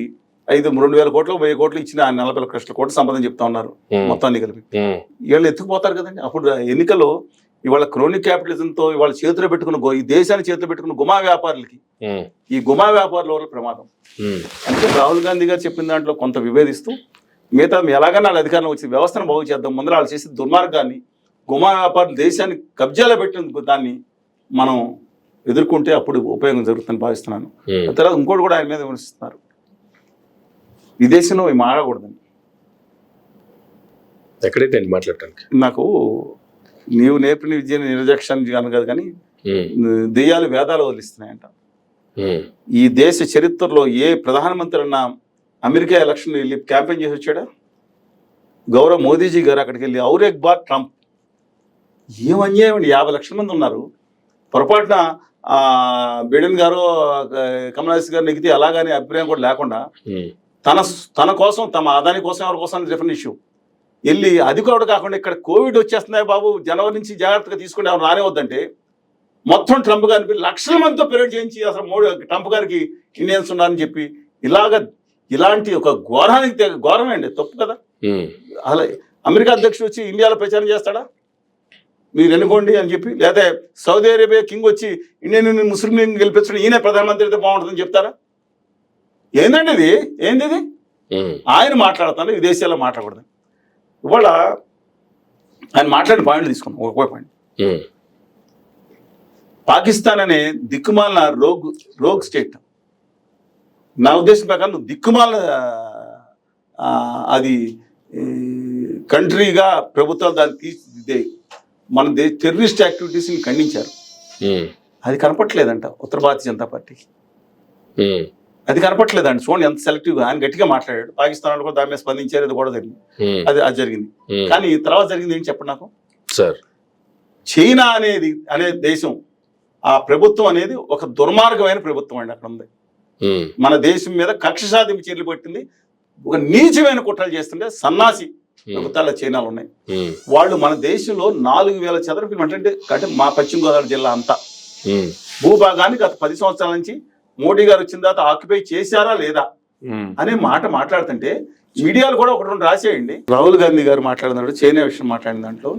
Speaker 2: 2,000 కోట్లు 1,000 కోట్లు ఇచ్చిన 40 లక్షల కోట్లు సంపాదన చెప్తా ఉన్నారు మొత్తాన్ని కలిపి. వీళ్ళు ఎత్తుకుపోతారు కదండి. అప్పుడు ఎన్నికల్లో ఇవాళ క్రోనిక్ క్యాపిటలిజంతో ఇవాళ చేతిలో పెట్టుకున్న ఈ దేశాన్ని చేతిలో పెట్టుకున్న గుమా వ్యాపారులకి ఈ గుమా వ్యాపారుల వల్ల ప్రమాదం. అంటే రాహుల్ గాంధీ గారు చెప్పిన దాంట్లో కొంత విభేదిస్తూ మిగతా ఎలాగైనా వాళ్ళ అధికారంలో వచ్చి వ్యవస్థను బాగు చేద్దాం, ముందర వాళ్ళు చేసే దుర్మార్గాన్ని గుమా వ్యాపారులు దేశాన్ని కబ్జాలో పెట్టిన దాన్ని మనం ఎదుర్కొంటే అప్పుడు ఉపయోగం జరుగుతుందని భావిస్తున్నాను. తర్వాత ఇంకోటి కూడా ఆయన మీద విమర్శిస్తున్నారు, విదేశంలో మాడకూడదని.
Speaker 1: ఎక్కడైతే మాట్లాడటానికి
Speaker 2: నాకు నీవు నేర్పిన విద్యను నిర్లక్ష్యాన్ని కాదు కానీ దెయ్యాలు వేదాలు వదిలిస్తున్నాయంట. ఈ దేశ చరిత్రలో ఏ ప్రధానమంత్రి అన్నా అమెరికా ఎలక్షన్ వెళ్ళి క్యాంపెయిన్ చేసి వచ్చాడా? గౌరవ్ మోదీజీ గారు అక్కడికి వెళ్ళి ఔరేక్ బార్ ట్రంప్. ఏం అన్యాయం అండి, 50 లక్షల మంది ఉన్నారు. పొరపాటున బిడెన్ గారు కమలాస్ గారు నెగితే అలాగని అభిప్రాయం కూడా లేకుండా తన కోసం తమ అదాని కోసం ఎవరి కోసం డిఫరెంట్ ఇష్యూ వెళ్ళి అది కూడా కాకుండా ఇక్కడ కోవిడ్ వచ్చేస్తున్నాయి బాబు జనవరి నుంచి జాగ్రత్తగా తీసుకుని ఎవరు రానివద్దంటే మొత్తం ట్రంప్ గారిని లక్షల మందితో పెరేడ్ చేయించి అసలు ట్రంప్ గారికి ఇండియన్స్ ఉన్నారని చెప్పి ఇలాంటి ఒక ఘోరమే అండి, తప్పు కదా. అలా అమెరికా అధ్యక్షుడు వచ్చి ఇండియాలో ప్రచారం చేస్తాడా మీరు ఎన్నుకోండి అని చెప్పి, లేదా సౌదీ అరేబియా కింగ్ వచ్చి ఇండియన్ ముస్లిం లీగ్ గెలిపించడం ఈయన ప్రధానమంత్రి అయితే బాగుంటుందని చెప్తారా? ఏందండి ఇది? ఏంది ఇది? ఆయన మాట్లాడుతాను విదేశాల్లో మాట్లాడకూడదు. ఇవాళ ఆయన మాట్లాడిన పాయింట్లు తీసుకున్నాం. ఒక పాయింట్, పాకిస్తాన్ అనే దిక్కుమాలిన రోగ్ స్టేట్. నా ఉద్దేశం ప్రకారం దిక్కుమాలిన అది కంట్రీగా ప్రభుత్వాలు దాన్ని తీర్చిదిద్దే మన టెర్రరిస్ట్ యాక్టివిటీస్ని ఖండించారు. అది కనపట్లేదంట ఉత్తర భారతీయ జనతా పార్టీకి. అది కనపట్లేదండి. చూడండి ఎంత సెలెక్టివ్గా ఆయన గట్టిగా మాట్లాడాడు. పాకిస్తాన్ కూడా దాని మీద స్పందించారు, అది కూడా జరిగింది. అది జరిగింది. కానీ తర్వాత జరిగింది ఏంటి చెప్పండి నాకు సార్. చైనా అనే దేశం ఆ ప్రభుత్వం అనేది ఒక దుర్మార్గమైన ప్రభుత్వం అండి. అక్కడ ఉంది మన దేశం మీద కక్ష సాధింపు చర్యలు పెట్టింది, ఒక నీచమైన కుట్రలు చేస్తుంటే సన్నాసి ప్రభుత్వాల చైనాలు ఉన్నాయి. వాళ్ళు మన దేశంలో 4,000 చదరపు కిలోమీటర్లు అంటే మా పశ్చిమ గోదావరి జిల్లా అంతా భూభాగాన్ని గత 10 సంవత్సరాల నుంచి మోడీ గారు వచ్చిన తర్వాత ఆక్యుపై చేశారా లేదా అనే మాట మాట్లాడుతుంటే మీడియాలు కూడా 1-2 రాసేయండి. రాహుల్ గాంధీ గారు మాట్లాడినాడు చైనా విషయం మాట్లాడిన దాంట్లో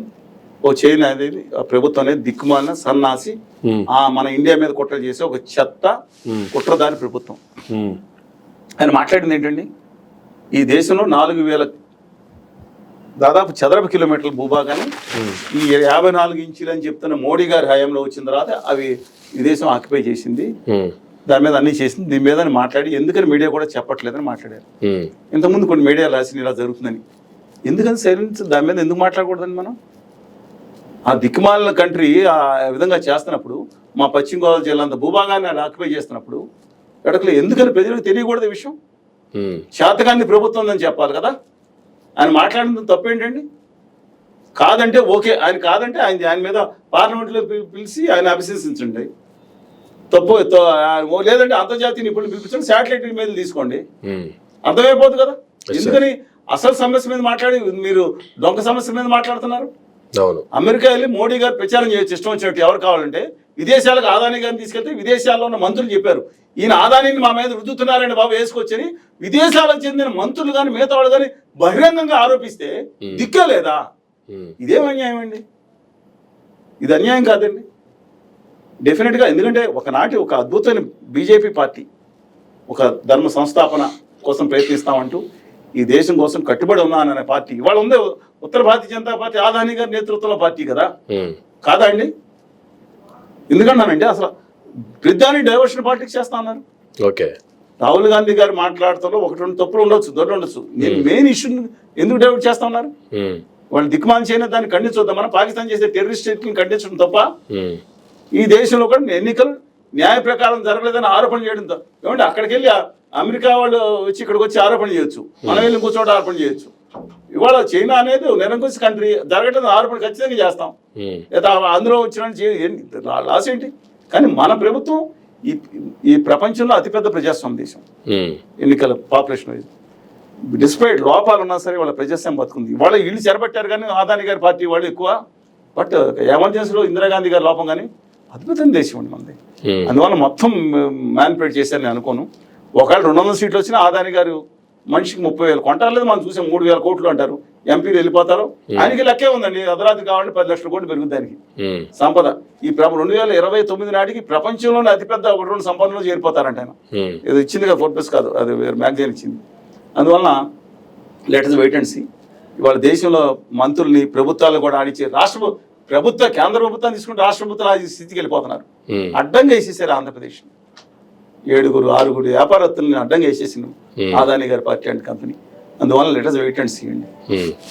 Speaker 2: చైనా అనేది ప్రభుత్వం అనేది దిక్కుమాలిన సన్నాసి మన ఇండియా మీద కుట్ర చేసే ఒక చెత్త కుట్రదారి ప్రభుత్వం. ఆయన మాట్లాడింది ఏంటండి? ఈ దేశంలో 4,000 దాదాపు చదరపు కిలోమీటర్ల భూభాగాన్ని ఈ 54 ఇంచులు అని చెప్తున్న మోడీ గారి హయాంలో వచ్చిన తర్వాత అవి ఈ దేశం ఆక్యుపై చేసింది, దాని మీద అన్ని చేసింది, దీని మీద మాట్లాడి ఎందుకని మీడియా కూడా చెప్పట్లేదని మాట్లాడారు. ఇంతకుముందు కొన్ని మీడియా రాసింది ఇలా జరుగుతుందని. ఎందుకని సైలెన్స్, దాని మీద ఎందుకు మాట్లాడకూడదని మనం? ఆ దిక్కుమాలిన కంట్రీ ఆ విధంగా చేస్తున్నప్పుడు, మా పశ్చిమ గోదావరి జిల్లా అంత భూభాగాన్ని ఆయన ఆక్యుపై చేస్తున్నప్పుడు ఎడకలు ఎందుకని ప్రజలకు తెలియకూడదు ఈ విషయం? శాతకాన్ని ప్రభుత్వం ఉందని చెప్పాలి కదా. ఆయన మాట్లాడిన తప్పేంటండి? కాదంటే ఓకే, ఆయన కాదంటే ఆయన మీద పార్లమెంట్లో పిలిచి ఆయన అభిశంసించండి. తప్పు లేదంటే అంతర్జాతీయ నిపుణులు పిలిపించండి, శాటిలైట్ మీద తీసుకోండి, అర్థమైపోతుంది కదా. ఎందుకని అసలు సమస్య మీద మాట్లాడి మీరు దొంగ సమస్య మీద మాట్లాడుతున్నారు? అమెరికా వెళ్ళి మోడీ గారు ప్రచారం చేయొచ్చు ఇష్టం వచ్చినట్టు, ఎవరు కావాలంటే. విదేశాలకు ఆదాని గారిని తీసుకెళ్తే విదేశాల్లో ఉన్న మంత్రులు చెప్పారు, ఈయన ఆదానిని మా మీద రుద్దుతున్నారని బాబు వేసుకొచ్చని విదేశాలకు చెందిన మంత్రులు కానీ మిగతా వాళ్ళు కానీ బహిరంగంగా ఆరోపిస్తే దిక్కే లేదా? ఇదేం అన్యాయం అండి? ఇది అన్యాయం కాదండి డెఫినెట్గా. ఎందుకంటే ఒకనాటి ఒక అద్భుతమైన బీజేపీ పార్టీ ఒక ధర్మ సంస్థాపన కోసం ప్రయత్నిస్తామంటూ ఈ దేశం కోసం కట్టుబడి ఉన్నాననే పార్టీ ఇవాళ ఉందే ఉత్తర భారతీయ జనతా పార్టీ, ఆదాని గారి నేతృత్వంలో పార్టీ కదా, కాదా అండి? ఎందుకన్నానంటే అసలు ప్రధాని డైవర్షన్ పాలిటిక్స్ చేస్తా అన్నారు.
Speaker 1: ఓకే,
Speaker 2: రాహుల్ గాంధీ గారు మాట్లాడుతూ ఒకటి రెండు తప్పులు ఉండొచ్చు, దొడ్డు ఉండొచ్చు, నేను మెయిన్ ఇష్యూ ఎందుకు డైవర్ట్ చేస్తా ఉన్నారు? వాళ్ళు దిక్కుమాలి చేయని దాన్ని ఖండించొద్దాం. మన పాకిస్తాన్ చేసే టెర్రరిస్ట్ ఖండించడం తప్ప ఈ దేశంలో కూడా ఎన్నికలు న్యాయ ప్రకారం జరగలేదని ఆరోపణ చేయడం ఏమంటే అక్కడికి వెళ్ళి అమెరికా వాళ్ళు వచ్చి ఇక్కడికి వచ్చి ఆరోపణ చేయొచ్చు, మనం వెళ్ళి ఇంకో చోట ఆరోపణ చేయొచ్చు. ఇవాళ చైనా అనేది నిరంకుశ కంట్రీ, జరగట్లేదు ఆరోపణ ఖచ్చితంగా చేస్తాం, లేదా అందులో వచ్చిన లాస్ ఏంటి? కానీ మన ప్రభుత్వం ఈ ప్రపంచంలో అతిపెద్ద ప్రజాస్వామ్య దేశం, ఎన్నికల పాపులేషన్ వైజ్ డిస్పైట్ లోపాలు ఉన్నా సరే వాళ్ళ ప్రజాస్వామ్యం బతుకుంది. ఇవాళ వీళ్ళు చెరబట్టారు కానీ ఆదాని గారి పార్టీ వాళ్ళు ఎక్కువ, బట్ ఎమర్జెన్సీలో ఇందిరాగాంధీ గారి లోపం కానీ అద్భుతమైన దేశం అండి మనది. అందువల్ల మొత్తం మ్యానిపులేట్ చేశారు నేను అనుకోను. ఒకవేళ 200 సీట్లు వచ్చినా ఆదాని గారు మనిషికి 30,000 కొంటారు, లేదు మనం చూసాం 3,000 కోట్లు అంటారు, ఎంపీలు వెళ్ళిపోతారు. ఆయనకి లెక్కే ఉందండి, అర్ధరాత్రి కావాలంటే 10 లక్షల కోట్లు పెరుగుతుంది దానికి సంపద. ఈ 2029 నాటికి ప్రపంచంలోనే అతిపెద్ద 1-2 సంపదలో చేరిపోతారంట ఆయన. ఏదో ఇచ్చింది కదా ఫోర్బ్స్, కాదు అది మ్యాగజైన్ ఇచ్చింది. అందువలన let us wait and see. ఇవాళ దేశంలో మంత్రుల్ని ప్రభుత్వాలు కూడా ఆడిచ్చే కేంద్ర ప్రభుత్వాన్ని తీసుకుంటే రాష్ట్ర ప్రభుత్వాలు ఆ స్థితికి వెళ్ళిపోతున్నారు. అడ్డంగా వేసేసారు ఆంధ్రప్రదేశ్. 7-6 వ్యాపారస్తుల్ని అడ్డంగా వేసేసింది ఆదాని గారి పార్టీ అండ్ కంపెనీ. అందువల్ల let us wait and see అండి.